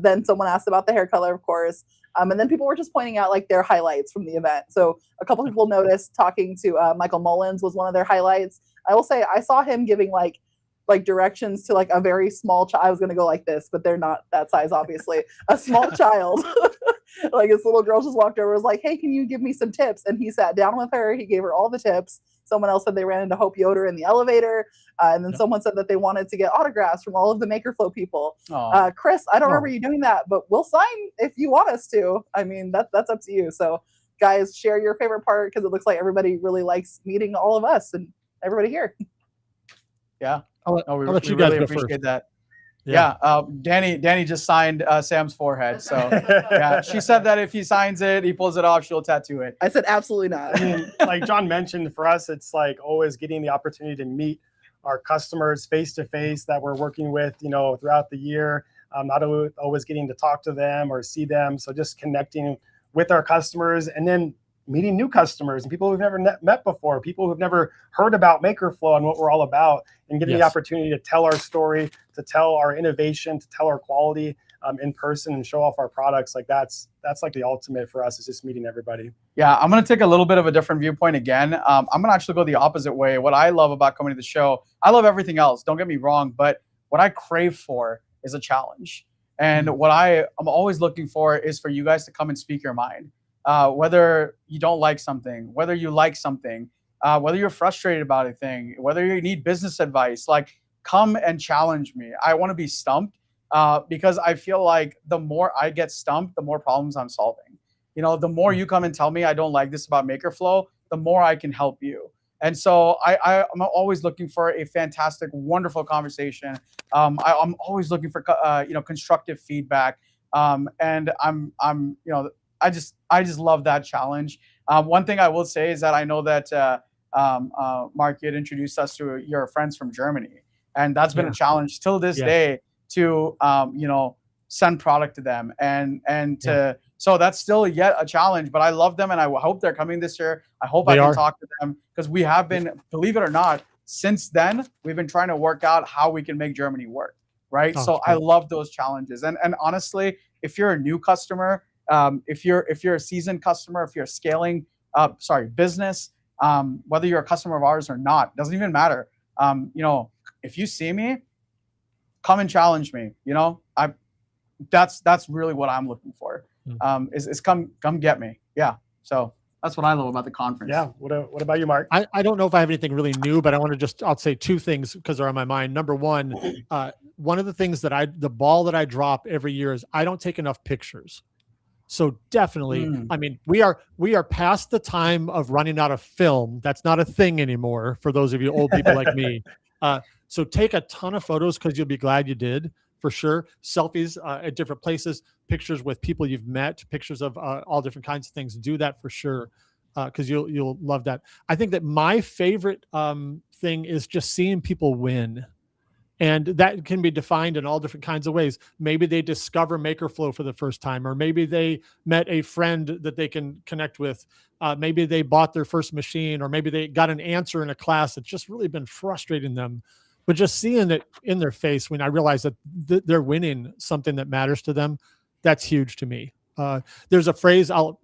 Then someone asked about the hair color, of course. And then people were just pointing out like their highlights from the event. So a couple people noticed talking to Michael Mullins was one of their highlights. I will say I saw him giving like directions to like a very small child. I was going to go like this, but they're not that size, obviously. A small child. Like this little girl just walked over, was like, hey, can you give me some tips? And he sat down with her. He gave her all the tips. Someone else said they ran into Hope Yoder in the elevator. And then someone said that they wanted to get autographs from all of the MakerFlo people. Chris, I don't remember you doing that, but we'll sign if you want us to. I mean, that's up to you. So guys, share your favorite part because it looks like everybody really likes meeting all of us and everybody here. Yeah. I'll we let you guys really go appreciate first. that. Yeah. Yeah. Danny just signed Sam's forehead. So yeah, she said that if he signs it, he pulls it off, she'll tattoo it. I said absolutely not. I mean, like John mentioned, for us, it's like always getting the opportunity to meet our customers face to face that we're working with, throughout the year. Not always getting to talk to them or see them. So just connecting with our customers and then meeting new customers and people we've never met before, people who've never heard about MakerFlo and what we're all about, and getting the opportunity to tell our story, to tell our innovation, to tell our quality in person and show off our products. Like that's like the ultimate for us, is just meeting everybody. Yeah, I'm going to take a little bit of a different viewpoint again. I'm going to actually go the opposite way. What I love about coming to the show, I love everything else, don't get me wrong, but what I crave for is a challenge. And what I'm always looking for is for you guys to come and speak your mind. Whether you don't like something, whether you like something, whether you're frustrated about a thing, whether you need business advice, like come and challenge me. I want to be stumped because I feel like the more I get stumped, the more problems I'm solving. The more you come and tell me I don't like this about MakerFlo, the more I can help you. And so I'm always looking for a fantastic, wonderful conversation. I'm always looking for constructive feedback. And I just love that challenge. One thing I will say is that I know that Mark, you had introduced us to your friends from Germany, and that's been a challenge till this day to send product to them and to. So that's still yet a challenge, but I love them and I hope they're coming this year. I hope I can talk to them because we have been, believe it or not, since then we've been trying to work out how we can make Germany work, right? So I love those challenges. And honestly, if you're a new customer, if you're a seasoned customer, if you're scaling business, whether you're a customer of ours or not, doesn't even matter. If you see me, come and challenge me. That's really what I'm looking for. Is come get me. Yeah. So that's what I love about the conference. Yeah. What about you, Mark? I don't know if I have anything really new, but I want to I'll say two things because they're on my mind. Number one, one of the things the ball that I drop every year is I don't take enough pictures. So definitely, I mean, we are past the time of running out of film. That's not a thing anymore for those of you old people like me. So take a ton of photos because you'll be glad you did, for sure. Selfies at different places, pictures with people you've met, pictures of all different kinds of things. Do that for sure because you'll love that. I think that my favorite thing is just seeing people win. And that can be defined in all different kinds of ways. Maybe they discover MakerFlo for the first time, or maybe they met a friend that they can connect with. Maybe they bought their first machine, or maybe they got an answer in a class that's just really been frustrating them. But just seeing it in their face when I realize that they're winning something that matters to them, that's huge to me. There's a phrase I don't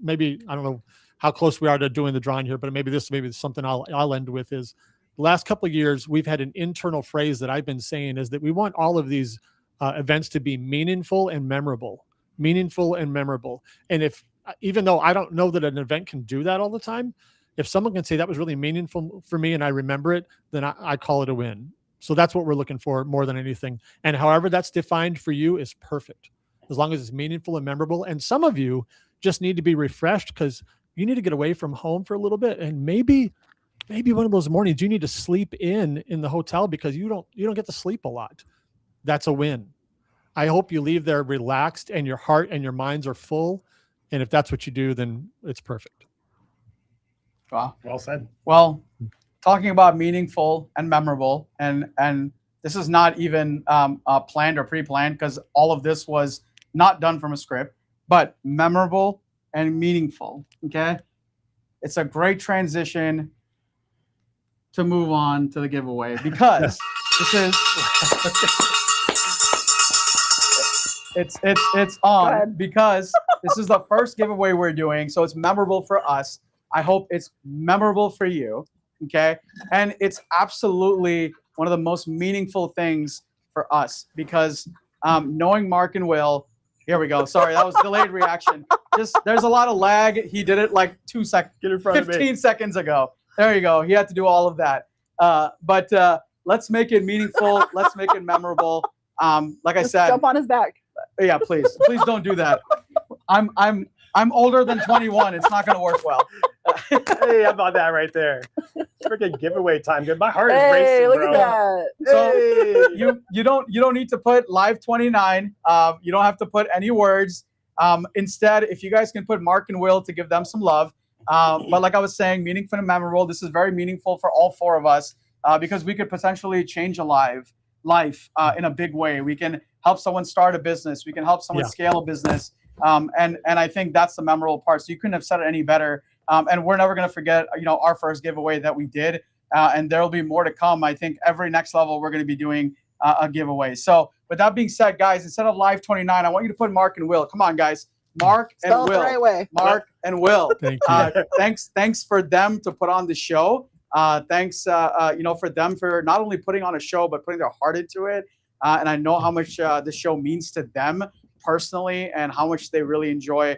know how close we are to doing the drawing here, but maybe something I'll end with is, the last couple of years, we've had an internal phrase that I've been saying is that we want all of these events to be meaningful and memorable. And even though I don't know that an event can do that all the time, if someone can say that was really meaningful for me and I remember it, then I call it a win. So that's what we're looking for more than anything. And however that's defined for you is perfect, as long as it's meaningful and memorable. And some of you just need to be refreshed because you need to get away from home for a little bit, and maybe one of those mornings you need to sleep in the hotel because you don't get to sleep a lot. That's a win. I hope you leave there relaxed and your heart and your minds are full. And if that's what you do, then it's perfect. Wow. Well said. Well, talking about meaningful and memorable, and this is not even planned or pre-planned because all of this was not done from a script, but memorable and meaningful. Okay, it's a great transition to move on to the giveaway because this is it's on because this is the first giveaway we're doing, so it's memorable for us. I hope it's memorable for you. Okay. And it's absolutely one of the most meaningful things for us because knowing Mark and Will, here we go. Sorry, that was delayed reaction. Just there's a lot of lag. He did it like 2 seconds, 15 seconds ago. There you go. He had to do all of that. But let's make it meaningful. Let's make it memorable. Like I said, jump on his back. Yeah, please don't do that. I'm older than 21. It's not going to work well. Hey, how about that right there? Freaking giveaway time. Good. My heart is Hey, racing, look bro. at that. So Hey. you don't need to put live 29. You don't have to put any words. Instead, if you guys can put Mark and Will to give them some love. But like I was saying, meaningful and memorable. This is very meaningful for all four of us because we could potentially change a life in a big way. We can help someone start a business. We can help someone scale a business. And I think that's the memorable part. So you couldn't have said it any better. And we're never going to forget, our first giveaway that we did. And there will be more to come. I think every next level we're going to be doing a giveaway. So with that being said, guys, instead of live 29, I want you to put Mark and Will. Come on, guys. Mark and Spell it Will. the right way. Mark and Will. Thank you. Thanks for them to put on the show. Thanks, for them for not only putting on a show, but putting their heart into it. And I know how much this show means to them personally and how much they really enjoy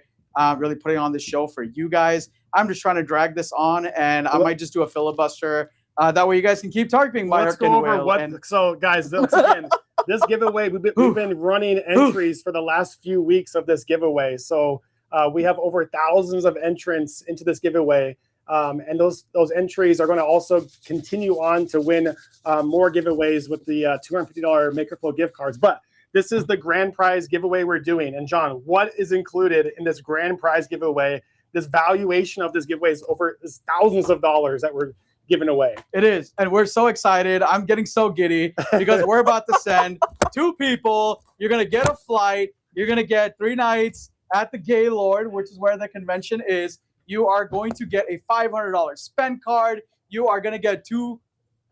really putting on the show for you guys. I'm just trying to drag this on, and I might just do a filibuster. That way you guys can keep targeting Mark Let's go over Will. So, guys, once again, this giveaway, we've been running entries for the last few weeks of this giveaway. So we have over thousands of entrants into this giveaway. And those entries are going to also continue on to win more giveaways with the $250 MakerFlo gift cards. But this is the grand prize giveaway we're doing. And John, what is included in this grand prize giveaway? This valuation of this giveaway is over thousands of dollars that we're giving away. It is. And we're so excited. I'm getting so giddy because we're about to send 2 people. You're going to get a flight. You're going to get 3 nights at the Gaylord, which is where the convention is. You are going to get a $500 spend card. You are going to get 2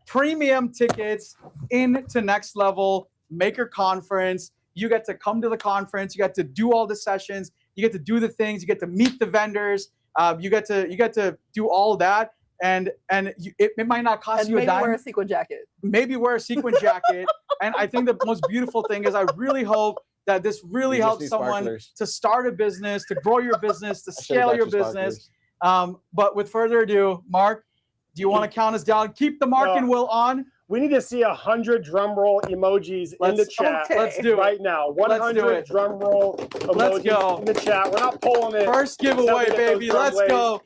premium tickets into Next Level Maker Conference. You get to come to the conference. You get to do all the sessions. You get to do the things. You get to meet the vendors. You get to do all that. And it might not cost you a dime. Maybe wear a sequin jacket. Maybe wear a sequin jacket. And I think the most beautiful thing is I really hope that this really helps someone to start a business, to grow your business, to scale your business. But with further ado, Mark, do you want to count us down? Keep the Mark and Will on. We need to see 100 drum roll emojis in the chat. Let's do it right now. 100 drum roll emojis in the chat. We're not pulling it. First giveaway, baby. Let's go.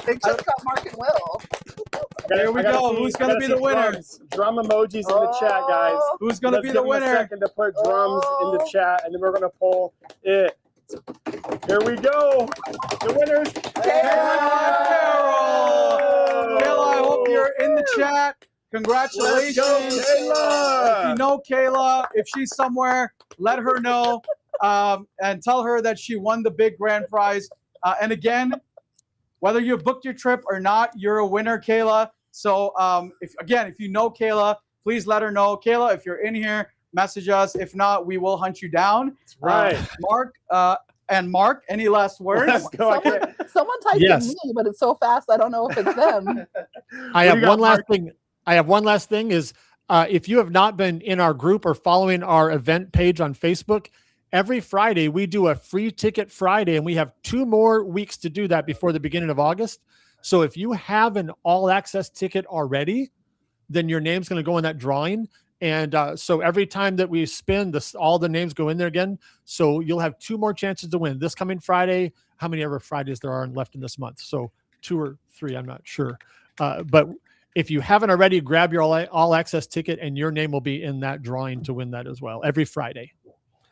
They just got Mark and Will. Here we go. Who's going to be the winner? Drum emojis in the chat, guys. Who's going to be the winner? Let's give them a second to put drums in the chat, and then we're going to pull it. Here we go. The winners. Carol! Kayla, I hope you're in the chat. Congratulations. If you know Kayla, if she's somewhere, let her know and tell her that she won the big grand prize. And again, whether you booked your trip or not, you're a winner, Kayla. So if you know Kayla, please let her know. Kayla, if you're in here, message us. If not, we will hunt you down. That's right. Mark, any last words? Someone typed in me, but it's so fast I don't know if it's them. I have one last thing is if you have not been in our group or following our event page on Facebook, every Friday we do a free ticket Friday, and we have 2 more weeks to do that before the beginning of August. So if you have an all access ticket already, then your name's going to go in that drawing. And so every time that we spin this, all the names go in there again. So you'll have 2 more chances to win this coming Friday. How many ever Fridays there are left in this month? So 2 or 3, I'm not sure. But if you haven't already, grab your all access ticket, and your name will be in that drawing to win that as well every Friday.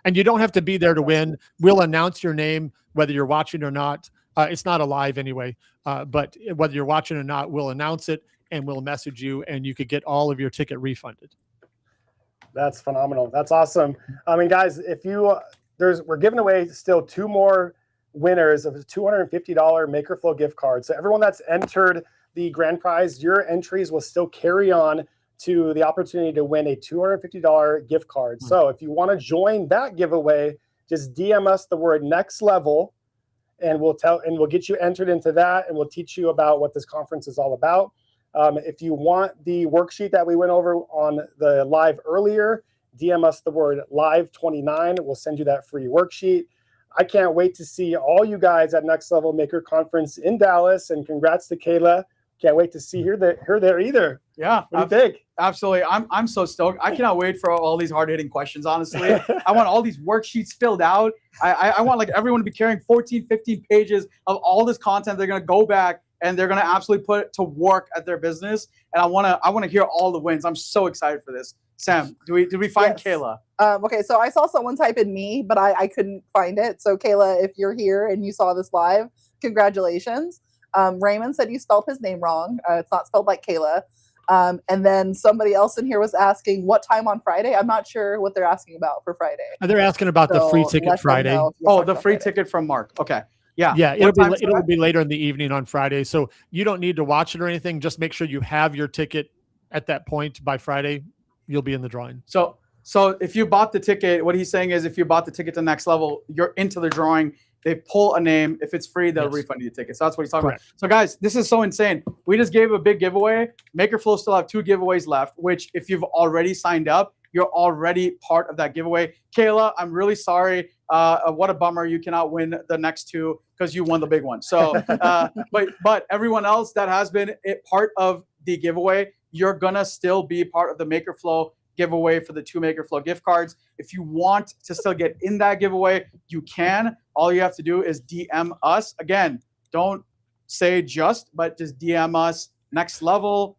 And you don't have to be there to win. We'll announce your name whether you're watching or not. It's not a live anyway, but whether you're watching or not, we'll announce it and we'll message you, and you could get all of your ticket refunded. That's phenomenal. That's awesome. I mean, guys, if you we're giving away still 2 more winners of a $250 MakerFlo gift card. So everyone that's entered the grand prize, your entries will still carry on to the opportunity to win a $250 gift card. So if you want to join that giveaway, just DM us the word next level, and we'll get you entered into that, and we'll teach you about what this conference is all about. If you want the worksheet that we went over on the live earlier, DM us the word live29. We'll send you that free worksheet. I can't wait to see all you guys at Next Level Maker Conference in Dallas, and congrats to Kayla. Can't wait to see her there either. Yeah. What do you think? Absolutely. I'm so stoked. I cannot wait for all these hard-hitting questions, honestly. I want all these worksheets filled out. I want like everyone to be carrying 14, 15 pages of all this content. They're going to go back and they're going to absolutely put it to work at their business. And I want to hear all the wins. I'm so excited for this. Sam, did we find Kayla? Okay, so I saw someone type in me, but I couldn't find it. So Kayla, if you're here and you saw this live, congratulations. Raymond said you spelled his name wrong. It's not spelled like Kayla. And then somebody else in here was asking what time on Friday. I'm not sure what they're asking about for Friday. They're asking about the free ticket Friday. Oh, the free ticket from Mark. Okay. Yeah. Yeah. It'll be later in the evening on Friday. So you don't need to watch it or anything. Just make sure you have your ticket at that point by Friday. You'll be in the drawing. So if you bought the ticket, what he's saying is if you bought the ticket to Next Level, you're into the drawing. They pull a name. If it's free, they'll refund you the ticket. So that's what he's talking about. So guys, this is so insane. We just gave a big giveaway. MakerFlo still have 2 giveaways left, which if you've already signed up, you're already part of that giveaway. Kayla, I'm really sorry. What a bummer. You cannot win the next 2 because you won the big one. So, but everyone else that has been part of the giveaway, you're going to still be part of the MakerFlo giveaway for the 2 MakerFlo gift cards. If you want to still get in that giveaway, you can. All you have to do is DM us. Again, don't say but just DM us Next Level,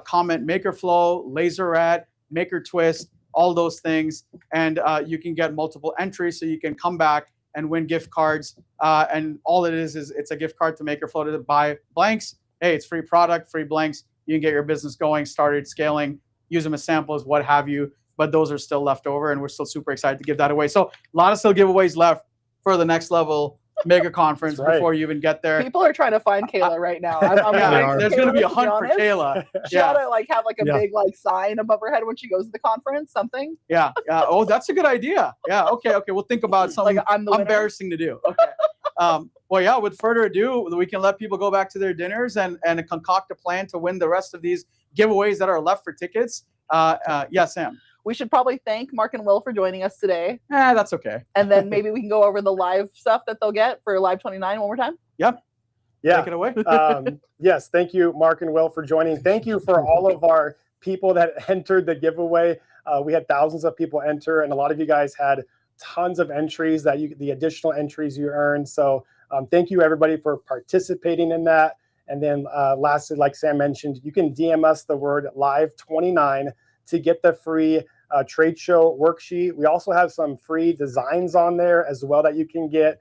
comment MakerFlo, Laserette, Maker Twist, all those things. And you can get multiple entries so you can come back and win gift cards. And all it is it's a gift card to MakerFlo to buy blanks. Hey, it's free product, free blanks. You can get your business going, started scaling, use them as samples, what have you. But those are still left over, and we're still super excited to give that away. So a lot of still giveaways left for the Next Level Mega Conference before you even get there. People are trying to find Kayla right now. There's going to be a hunt for Kayla. She ought to have a big sign above her head when she goes to the conference, something. Yeah. Oh, that's a good idea. Yeah. Okay. We'll think about something embarrassing to do. Okay. Well, yeah, with further ado, we can let people go back to their dinners and concoct a plan to win the rest of these giveaways that are left for tickets. Yeah, Sam. We should probably thank Mark and Will for joining us today. That's okay. And then maybe we can go over the live stuff that they'll get for Live 29 one more time. Yep. Yeah. Take it away. Yes. Thank you, Mark and Will, for joining. Thank you for all of our people that entered the giveaway. We had thousands of people enter, and a lot of you guys had tons of entries the additional entries you earned. So thank you, everybody, for participating in that. And then lastly, like Sam mentioned, you can DM us the word live29 to get the free trade show worksheet. We also have some free designs on there as well that you can get.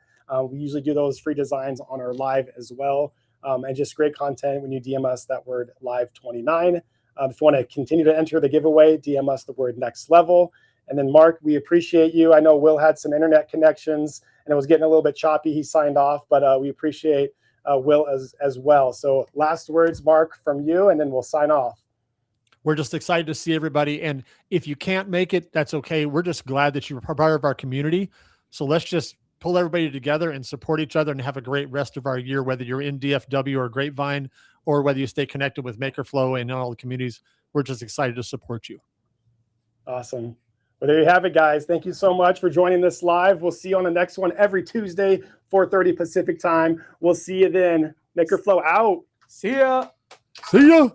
We usually do those free designs on our live as well. And just great content when you DM us that word live29. If you want to continue to enter the giveaway, DM us the word Next Level. And then Mark, we appreciate you. I know Will had some internet connections and it was getting a little bit choppy. He signed off, but we appreciate Will as well. So last words, Mark, from you, and then we'll sign off. We're just excited to see everybody. And if you can't make it, that's okay. We're just glad that you're part of our community. So let's just pull everybody together and support each other and have a great rest of our year, whether you're in DFW or Grapevine, or whether you stay connected with MakerFlo and all the communities. We're just excited to support you. Awesome. Well, there you have it, guys. Thank you so much for joining this live. We'll see you on the next one every Tuesday, 4:30 Pacific time. We'll see you then. MakerFlo out. See ya. See ya.